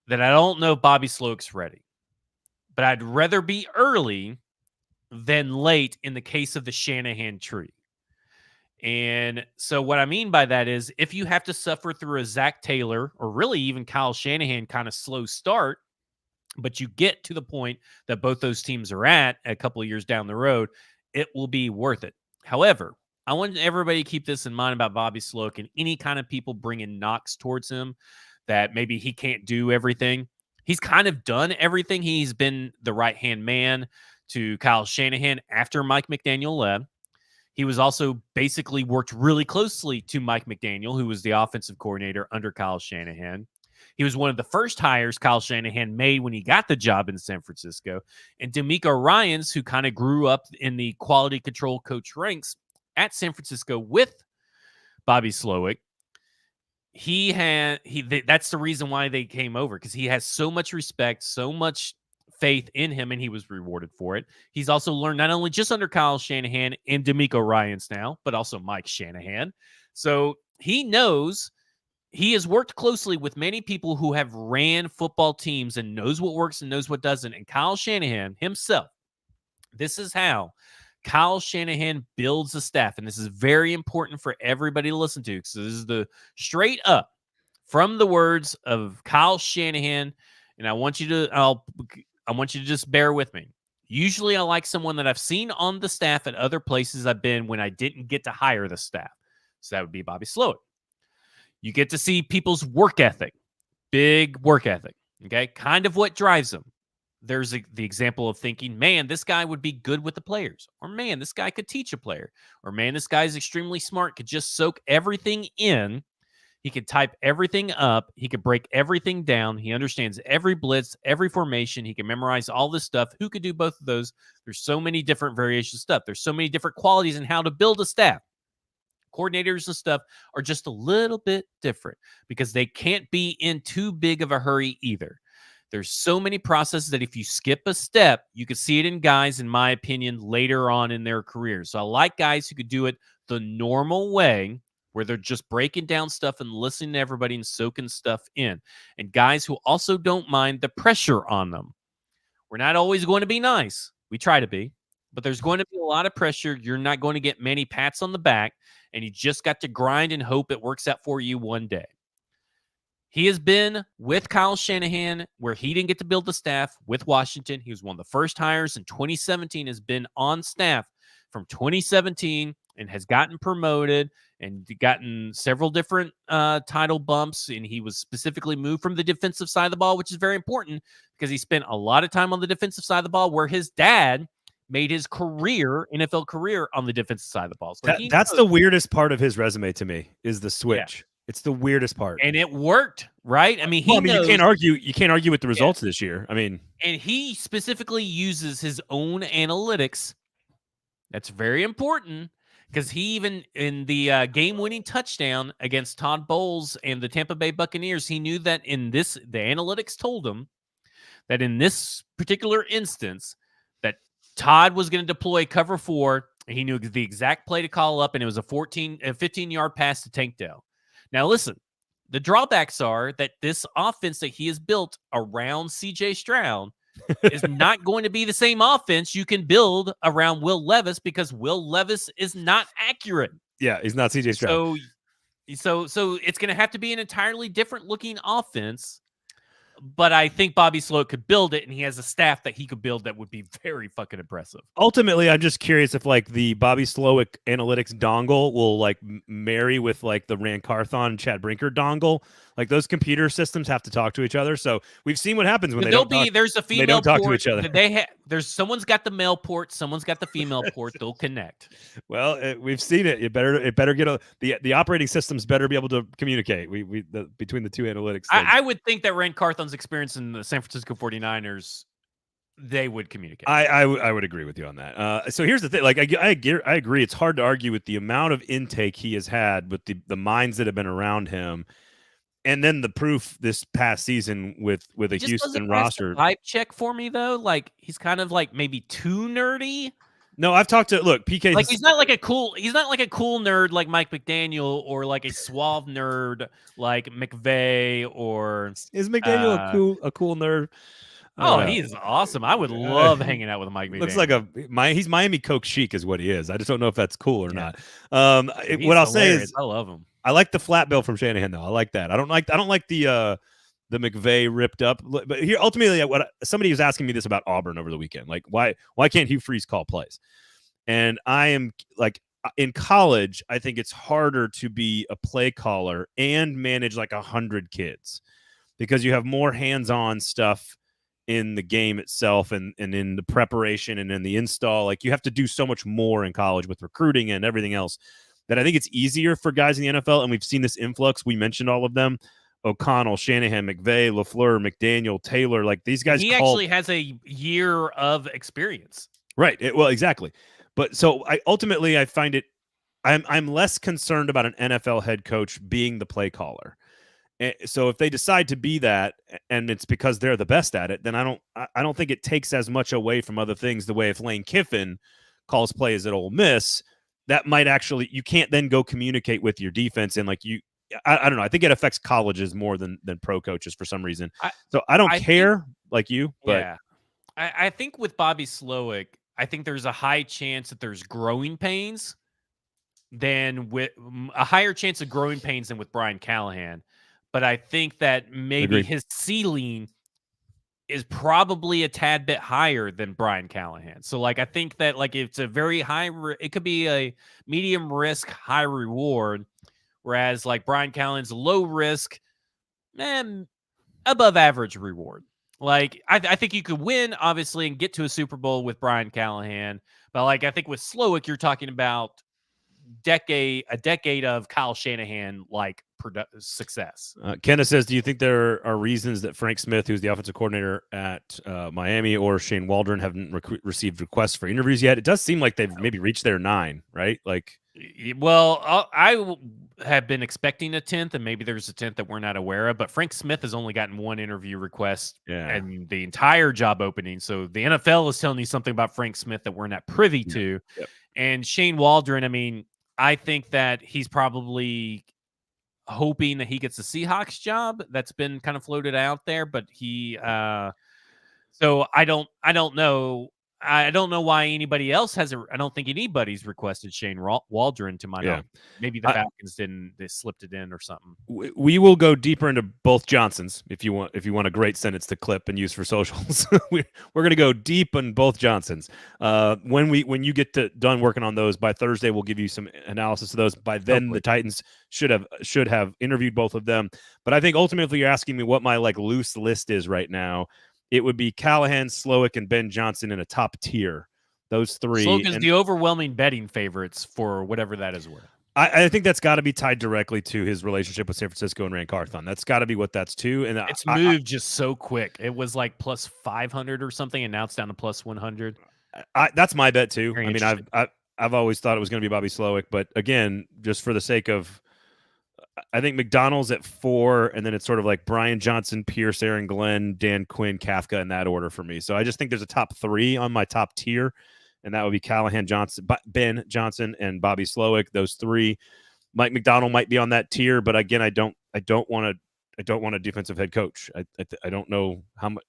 that I don't know if Bobby Slowik's ready. But I'd rather be early than late in the case of the Shanahan tree. And so what I mean by that is if you have to suffer through a Zach Taylor or really even Kyle Shanahan kind of slow start, but you get to the point that both those teams are at a couple of years down the road, it will be worth it. However, I want everybody to keep this in mind about Bobby Slowik and any kind of people bringing knocks towards him that maybe he can't do everything. He's kind of done everything. He's been the right-hand man to Kyle Shanahan after Mike McDaniel left. He was also basically worked really closely to Mike McDaniel, who was the offensive coordinator under Kyle Shanahan. He was one of the first hires Kyle Shanahan made when he got the job in San Francisco. And DeMeco Ryans, who kind of grew up in the quality control coach ranks at San Francisco with Bobby Slowik, that's the reason why they came over, because he has so much respect, so much faith in him, and he was rewarded for it. He's also learned not only just under Kyle Shanahan and DeMeco Ryans now, but also Mike Shanahan. So he knows. He has worked closely with many people who have ran football teams and knows what works and knows what doesn't. And Kyle Shanahan himself, this is how Kyle Shanahan builds a staff. And this is very important for everybody to listen to. So this is the straight up from the words of Kyle Shanahan. And I want you to just bear with me. Usually I like someone that I've seen on the staff at other places I've been when I didn't get to hire the staff. So that would be Bobby Slowik. You get to see people's work ethic, big work ethic, okay? Kind of what drives them. There's the example of thinking, man, this guy would be good with the players. Or, man, this guy could teach a player. Or, man, this guy's extremely smart, could just soak everything in. He could type everything up. He could break everything down. He understands every blitz, every formation. He can memorize all this stuff. Who could do both of those? There's so many different variations of stuff. There's so many different qualities in how to build a staff. Coordinators and stuff are just a little bit different because they can't be in too big of a hurry either. There's so many processes that if you skip a step, you can see it in guys, in my opinion, later on in their careers. So I like guys who could do it the normal way, where they're just breaking down stuff and listening to everybody and soaking stuff in. And guys who also don't mind the pressure on them. We're not always going to be nice. We try to be. But there's going to be a lot of pressure. You're not going to get many pats on the back, and you just got to grind and hope it works out for you one day. He has been with Kyle Shanahan where he didn't get to build the staff with Washington. He was one of the first hires in 2017, has been on staff from 2017 and has gotten promoted and gotten several different title bumps. And he was specifically moved from the defensive side of the ball, which is very important because he spent a lot of time on the defensive side of the ball where his dad made his career, NFL career, on the defensive side of the ball. So that's the weirdest part of his resume to me, is the switch. Yeah. It's the weirdest part. And it worked, right? I mean, you can't argue with the results this year. I mean, and he specifically uses his own analytics. That's very important because he even in the game-winning touchdown against Todd Bowles and the Tampa Bay Buccaneers, he knew that the analytics told him that in this particular instance, Todd was going to deploy cover 4, and he knew the exact play to call up, and it was a 15-yard pass to Tank Dell. Now, listen, the drawbacks are that this offense that he has built around CJ Stroud is not going to be the same offense you can build around Will Levis because Will Levis is not accurate. Yeah, he's not CJ Stroud. So it's going to have to be an entirely different looking offense. But I think Bobby Slowik could build it, and he has a staff that he could build that would be very fucking impressive. Ultimately, I'm just curious if like the Bobby Slowik analytics dongle will like marry with like the Ran Carthon Chad Brinker dongle. Like those computer systems have to talk to each other. So we've seen what happens when there's a female they don't talk port to each other. There's someone's got the male port, someone's got the female port. They'll connect. Well, we've seen it. It better get the operating systems better be able to communicate. Between the two analytics. I would think that Ran Carthon's experience in the San Francisco 49ers, they would communicate. I would agree with you on that. So here's the thing. Like I agree. It's hard to argue with the amount of intake he has had with the minds that have been around him. And then the proof this past season with a Houston roster. Hype check for me though. Like he's kind of like maybe too nerdy. No, I've talked to PK. Like he's not like a cool nerd like Mike McDaniel or like a suave nerd like McVay or is McDaniel a cool nerd? Oh, he's awesome. I would love hanging out with Mike McDaniel. Looks like he's Miami Coke chic is what he is. I just don't know if that's cool or not. What I'll say is I love him. I like the flat bill from Shanahan though. I like that. I don't like the McVay ripped up. But here ultimately somebody was asking me this about Auburn over the weekend. Like why can't Hugh Freeze call plays? And I am like in college, I think it's harder to be a play caller and manage like 100 kids because you have more hands-on stuff in the game itself and in the preparation and in the install. Like you have to do so much more in college with recruiting and everything else that I think it's easier for guys in the NFL. And we've seen this influx. We mentioned all of them, O'Connell, Shanahan, McVay, LaFleur, McDaniel, Taylor, like these guys. He actually has a year of experience. Right. Well, exactly. But so ultimately I find it, I'm less concerned about an NFL head coach being the play caller. So if they decide to be that, and it's because they're the best at it, then I don't think it takes as much away from other things. The way if Lane Kiffin calls plays at Ole Miss, that might actually, you can't then go communicate with your defense and like I don't know. I think it affects colleges more than pro coaches for some reason. So I don't care like you, but yeah, I think with Bobby Slowik, I think there's a high chance that there's growing pains than with a higher chance of growing pains than with Brian Callahan. But I think that maybe his ceiling is probably a tad bit higher than Brian Callahan. So like, I think that like it's a very high, it could be a medium risk, high reward. Whereas like Brian Callahan's low risk, above average reward. Like I think you could win obviously and get to a Super Bowl with Brian Callahan. But like, I think with Slowik, you're talking about a decade of Kyle Shanahan like success. Kenneth says, do you think there are reasons that Frank Smith, who's the offensive coordinator at Miami, or Shane Waldron haven't received requests for interviews yet? It does seem like they've maybe reached their 9, right? Like, well, I have been expecting a 10th, and maybe there's a 10th that we're not aware of. But Frank Smith has only gotten 1 interview request and the entire job opening. So the NFL is telling you something about Frank Smith that we're not privy to. Yep. And Shane Waldron, I mean, I think that he's probably hoping that he gets the Seahawks job. That's been kind of floated out there, but he so I don't know. I don't know why anybody else has I don't think anybody's requested Shane Waldron to my knowledge. Maybe the Falcons they slipped it in or something. We will go deeper into both Johnsons if you want a great sentence to clip and use for socials. We're going to go deep on both Johnsons. When you get done working on those by Thursday, we'll give you some analysis of those. By then, the Titans should have interviewed both of them. But I think ultimately, you're asking me what my like loose list is right now. It would be Callahan, Slowik, and Ben Johnson in a top tier. Those 3. Slowik is the overwhelming betting favorites for whatever that is worth. I think that's got to be tied directly to his relationship with San Francisco and Ran Carthon. That's got to be what that's to. And it's moved just so quick. It was like plus 500 or something, and now it's down to plus 100. That's my bet too. I mean, I've always thought it was going to be Bobby Slowik, but again, just for the sake of, I think MacDonald's at 4, and then it's sort of like Brian Johnson, Pearce, Aaron Glenn, Dan Quinn, Kafka in that order for me. So I just think there's a top 3 on my top tier, and that would be Callahan, Johnson, Ben Johnson, and Bobby Slowik. Those 3. Mike MacDonald might be on that tier, but again, I don't want a defensive head coach. I don't know how much.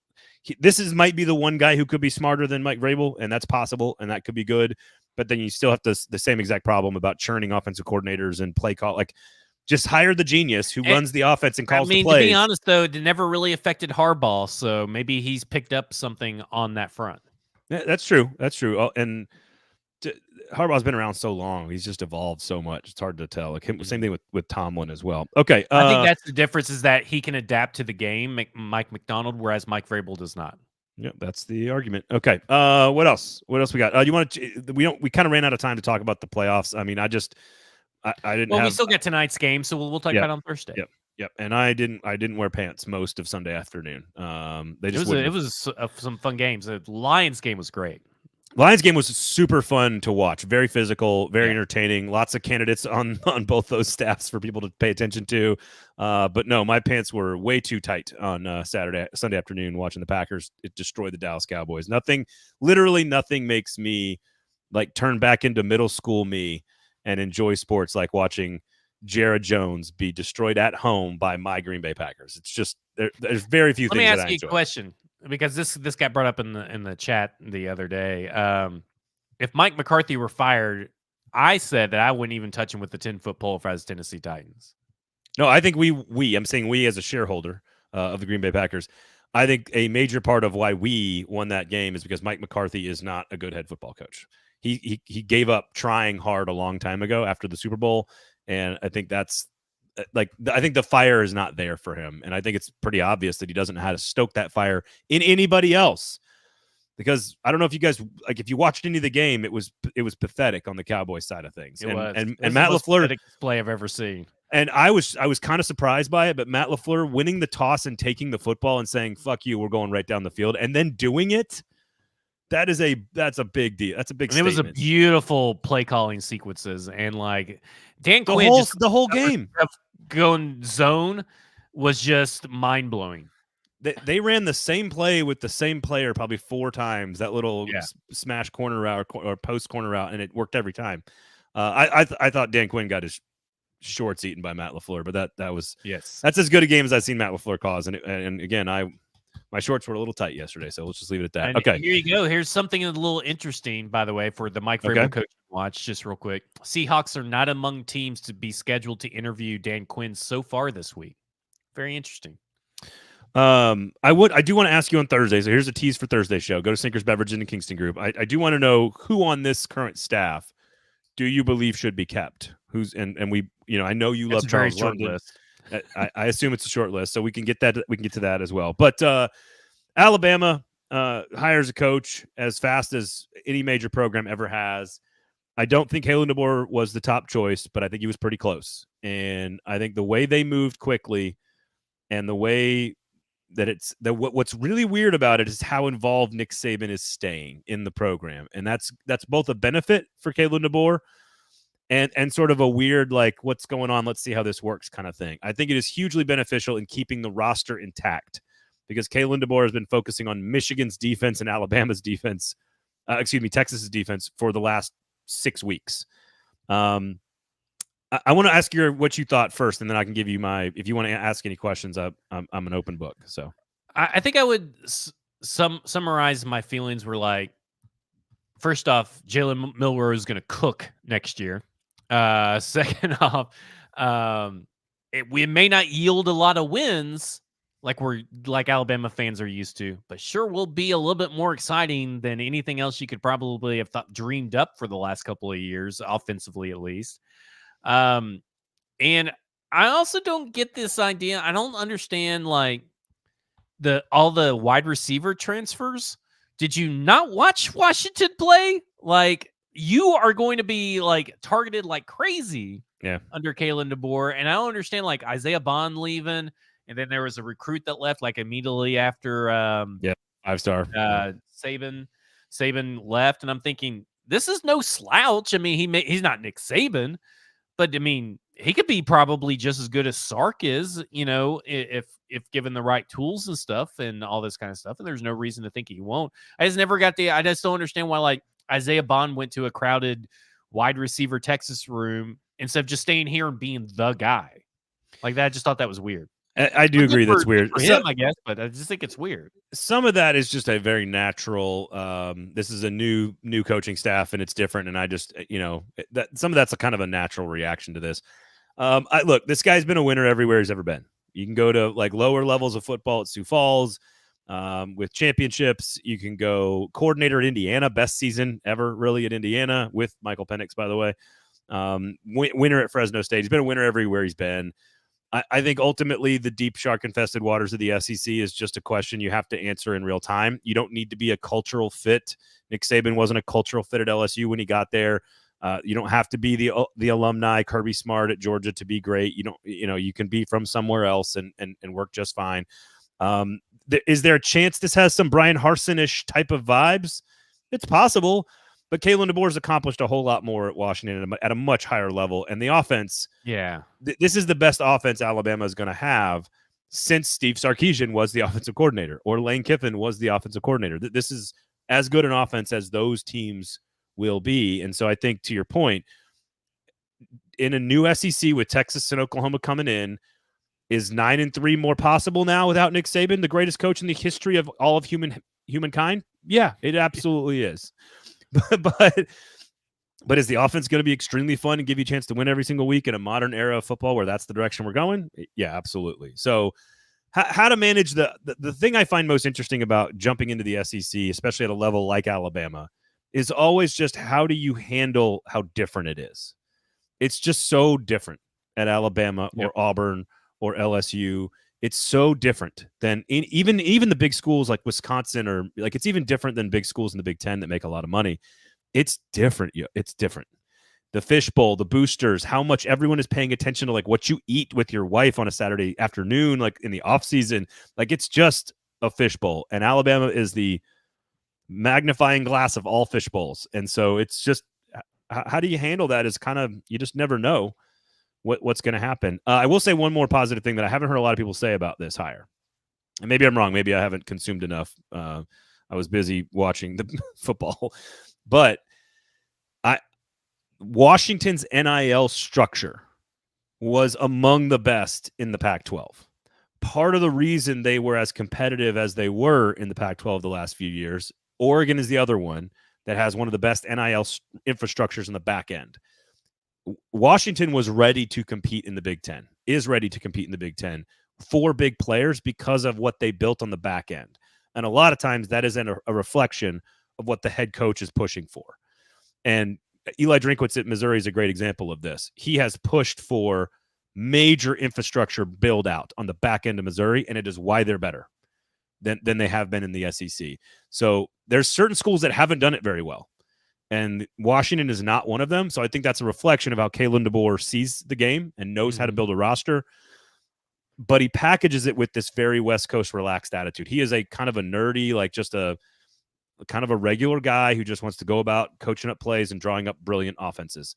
Might be the one guy who could be smarter than Mike Vrabel, and that's possible, and that could be good. But then you still have the same exact problem about churning offensive coordinators and play call. Like, just hire the genius who runs the offense and calls the plays. To be honest, though, it never really affected Harbaugh, so maybe he's picked up something on that front. Yeah, that's true. That's true. And Harbaugh's been around so long; he's just evolved so much. It's hard to tell. Like same thing with Tomlin as well. Okay, I think that's the difference: is that he can adapt to the game, Mike MacDonald, whereas Mike Vrabel does not. Yeah, that's the argument. Okay, what else? What else we got? You want to? We kind of ran out of time to talk about the playoffs. I mean, I didn't. Well, we still got tonight's game, so we'll talk about it on Thursday. Yep. And I didn't wear pants most of Sunday afternoon. It was some fun games. The Lions game was great. Lions game was super fun to watch. Very physical, very entertaining. Lots of candidates on both those staffs for people to pay attention to. But no, my pants were way too tight on Sunday afternoon watching the Packers. It destroyed the Dallas Cowboys. Literally nothing makes me like turn back into middle school me and enjoy sports like watching Jared Jones be destroyed at home by my Green Bay Packers. It's just there's very few things that I enjoy. Let me ask you a question, because this got brought up in the chat the other day. If Mike McCarthy were fired, I said that I wouldn't even touch him with the 10-foot pole if I was Tennessee Titans. No, I think I'm saying we as a shareholder of the Green Bay Packers. I think a major part of why we won that game is because Mike McCarthy is not a good head football coach. He gave up trying hard a long time ago after the Super Bowl, and I think that's I think the fire is not there for him, and I think it's pretty obvious that he doesn't know how to stoke that fire in anybody else. Because I don't know if you guys if you watched any of the game, it was pathetic on the Cowboys side of things. It was and Matt LaFleur display I've ever seen. And I was kind of surprised by it, but Matt LaFleur winning the toss and taking the football and saying, "Fuck you, we're going right down the field," and then doing it, that's a big deal. That's a big statement. It was a beautiful play calling sequences, and like Dan the Quinn the whole game going zone was just mind blowing. They ran the same play with the same player probably 4 times, that little smash corner route or post corner route, and it worked every time. I thought Dan Quinn got his shorts eaten by Matt LaFleur, but that was that's as good a game as I've seen Matt LaFleur cause. And again, my shorts were a little tight yesterday, so let's just leave it at that. And okay, here you go. Here's something a little interesting, by the way, for the Mike Vrabel coaching watch. Just real quick, Seahawks are not among teams to be scheduled to interview Dan Quinn so far this week. Very interesting. I do want to ask you on Thursday. So here's a tease for Thursday's show. Go to Sinkers Beverage in the Kingston Group. I do want to know who on this current staff do you believe should be kept? Who's and we, I know you love Charles London. I assume it's a short list, so we can get that. We can get to that as well. But Alabama hires a coach as fast as any major program ever has. I don't think Kalen DeBoer was the top choice, but I think he was pretty close. And I think the way they moved quickly and the way that what's really weird about it is how involved Nick Saban is staying in the program. And that's both a benefit for Kalen DeBoer and sort of a weird, like, what's going on? Let's see how this works kind of thing. I think it is hugely beneficial in keeping the roster intact because Kalen DeBoer has been focusing on Michigan's defense and Alabama's defense, Texas's defense for the last 6 weeks. I want to ask what you thought first, and then I can give you if you want to ask any questions, I'm an open book. So I think I would summarize my feelings were like, first off, Jalen Milroe is going to cook next year. Second off, we may not yield a lot of wins like Alabama fans are used to, but sure will be a little bit more exciting than anything else you could probably have dreamed up for the last couple of years, offensively at least. And I also don't get this idea. I don't understand like all the wide receiver transfers. Did you not watch Washington play? Like, you are going to be like targeted like crazy under Kalen DeBoer. And I don't understand like Isaiah Bond leaving. And then there was a recruit that left like immediately after 5-star Saban left. And I'm thinking, this is no slouch. I mean, he's not Nick Saban, but I mean, he could be probably just as good as Sark is, if given the right tools and stuff and all this kind of stuff. And there's no reason to think he won't. I just don't understand why like Isaiah Bond went to a crowded wide receiver Texas room instead of just staying here and being the guy like that. I just thought that was weird. I do agree that's weird for him, I guess, but I just think it's weird. Some of that is just a very natural. This is a new coaching staff, and it's different. And I just, that some of that's a kind of a natural reaction to this. Look, this guy's been a winner everywhere he's ever been. You can go to like lower levels of football at Sioux Falls with championships. You can go coordinator at Indiana, best season ever really at Indiana with Michael Penix, by the way. Winner at Fresno State. He's been a winner everywhere he's been. I think ultimately the deep shark-infested waters of the SEC is just a question you have to answer in real time. You don't need to be a cultural fit. Nick Saban wasn't a cultural fit at LSU when he got there. You don't have to be the alumni Kirby Smart at Georgia to be great. You can be from somewhere else and work just fine. Is there a chance this has some Brian Harsin-ish type of vibes? It's possible. But Kalen DeBoer's accomplished a whole lot more at Washington at a much higher level. And the offense, this is the best offense Alabama is going to have since Steve Sarkisian was the offensive coordinator or Lane Kiffin was the offensive coordinator. This is as good an offense as those teams will be. And so I think, to your point, in a new SEC with Texas and Oklahoma coming in, is 9-3 more possible now without Nick Saban, the greatest coach in the history of all of humankind? Yeah, it absolutely is. But is the offense going to be extremely fun and give you a chance to win every single week in a modern era of football where that's the direction we're going? Yeah, absolutely. So how to manage the thing I find most interesting about jumping into the SEC, especially at a level like Alabama, is always just how do you handle how different it is? It's just so different at Alabama or Auburn or LSU. It's so different than even the big schools like Wisconsin or like it's even different than big schools in the Big Ten that make a lot of money. It's different. It's different. the fishbowl, the boosters, how much everyone is paying attention to like what you eat with your wife on a Saturday afternoon, like in the off season. Like it's just a fishbowl, and Alabama is the magnifying glass of all fishbowls. And so it's just, how do you handle that is kind of, you just never know what's going to happen. I will say one more positive thing that I haven't heard a lot of people say about this hire. And maybe I'm wrong. Maybe I haven't consumed enough. I was busy watching the football, but Washington's NIL structure was among the best in the Pac-12. Part of the reason they were as competitive as they were in the Pac-12 the last few years, Oregon is the other one that has one of the best NIL infrastructures in the back end. Washington was ready to compete in the Big Ten, is ready to compete in the Big Ten for big players because of what they built on the back end. And a lot of times that is a reflection of what the head coach is pushing for. And Eli Drinkwitz at Missouri is a great example of this. He has pushed for major infrastructure build out on the back end of Missouri, and it is why they're better than they have been in the SEC. So there's certain schools that haven't done it very well, and Washington is not one of them. So I think that's a reflection of how Kalen DeBoer sees the game and knows how to build a roster, but he packages it with this very West Coast relaxed attitude. He is a kind of a nerdy, like just a kind of a regular guy who just wants to go about coaching up plays and drawing up brilliant offenses.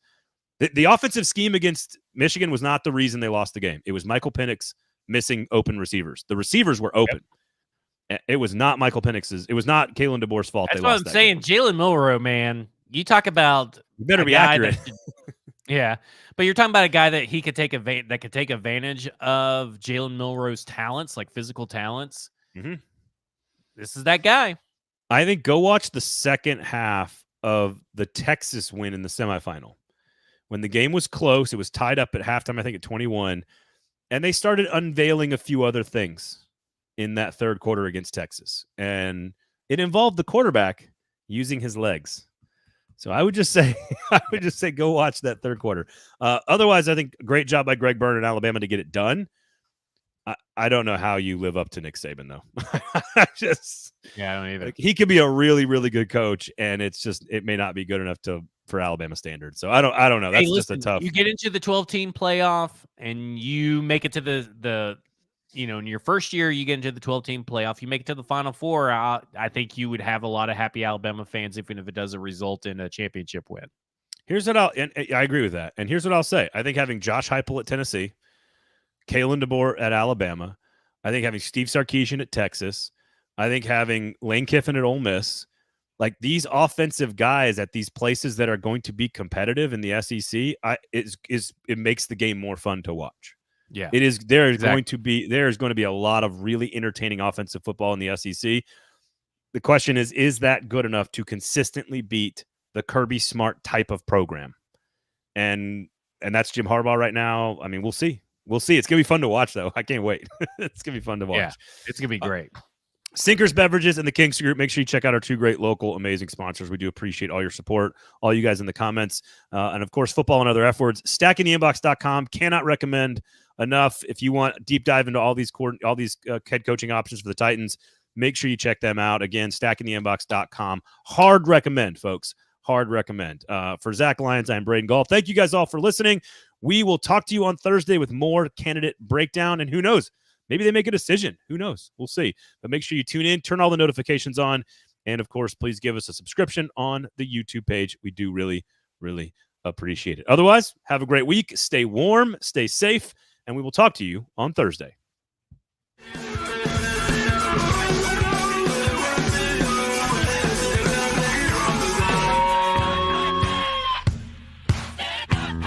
The offensive scheme against Michigan was not the reason they lost the game. It was Michael Penix missing open receivers. The receivers were open. Yep. It was not Michael Penix's. It was not Kalen DeBoer's fault. That's what I'm saying. Jalen Milroe, man, you talk about you better be accurate. Yeah, but you're talking about a guy that he could take advantage of Jalen Milroe's talents, like physical talents. Mm-hmm. This is that guy. I think go watch the second half of the Texas win in the semifinal. When the game was close, it was tied up at halftime, I think at 21, and they started unveiling a few other things in that third quarter against Texas. And it involved the quarterback using his legs. So I would just say, go watch that third quarter. Otherwise, I think great job by Greg Byrne in Alabama to get it done. I don't know how you live up to Nick Saban, though. I don't either. Like, he could be a really, really good coach, and it may not be good enough for Alabama standards. So I don't know. That's just a tough. You get into the 12-team playoff, and you make it to the in your first year, you get into the 12-team playoff. You make it to the Final Four. I think you would have a lot of happy Alabama fans, even if it doesn't result in a championship win. Here's what and I agree with that. And here's what I'll say. I think having Josh Heupel at Tennessee, Kalen DeBoer at Alabama, I think having Steve Sarkisian at Texas, I think having Lane Kiffin at Ole Miss, like these offensive guys at these places that are going to be competitive in the SEC, it makes the game more fun to watch. Yeah, it is. There is going to be a lot of really entertaining offensive football in the SEC. The question is that good enough to consistently beat the Kirby Smart type of program? And that's Jim Harbaugh right now. I mean, we'll see. We'll see. It's going to be fun to watch, though. I can't wait. It's going to be fun to watch. Yeah, it's going to be great. Sinkers Beverages and the Kings Group. Make sure you check out our two great local amazing sponsors. We do appreciate all your support, all you guys in the comments. And, of course, football and other F words. StackInTheInbox.com. Cannot recommend enough. If you want a deep dive into all these head coaching options for the Titans, make sure you check them out. Again, StackInTheInbox.com. Hard recommend, folks. Hard recommend. For Zach Lyons, I'm Braden Gall. Thank you guys all for listening. We will talk to you on Thursday with more candidate breakdown, and who knows, maybe they make a decision. Who knows? We'll see. But make sure you tune in, turn all the notifications on, and, of course, please give us a subscription on the YouTube page. We do really, really appreciate it. Otherwise, have a great week. Stay warm, stay safe, and we will talk to you on Thursday.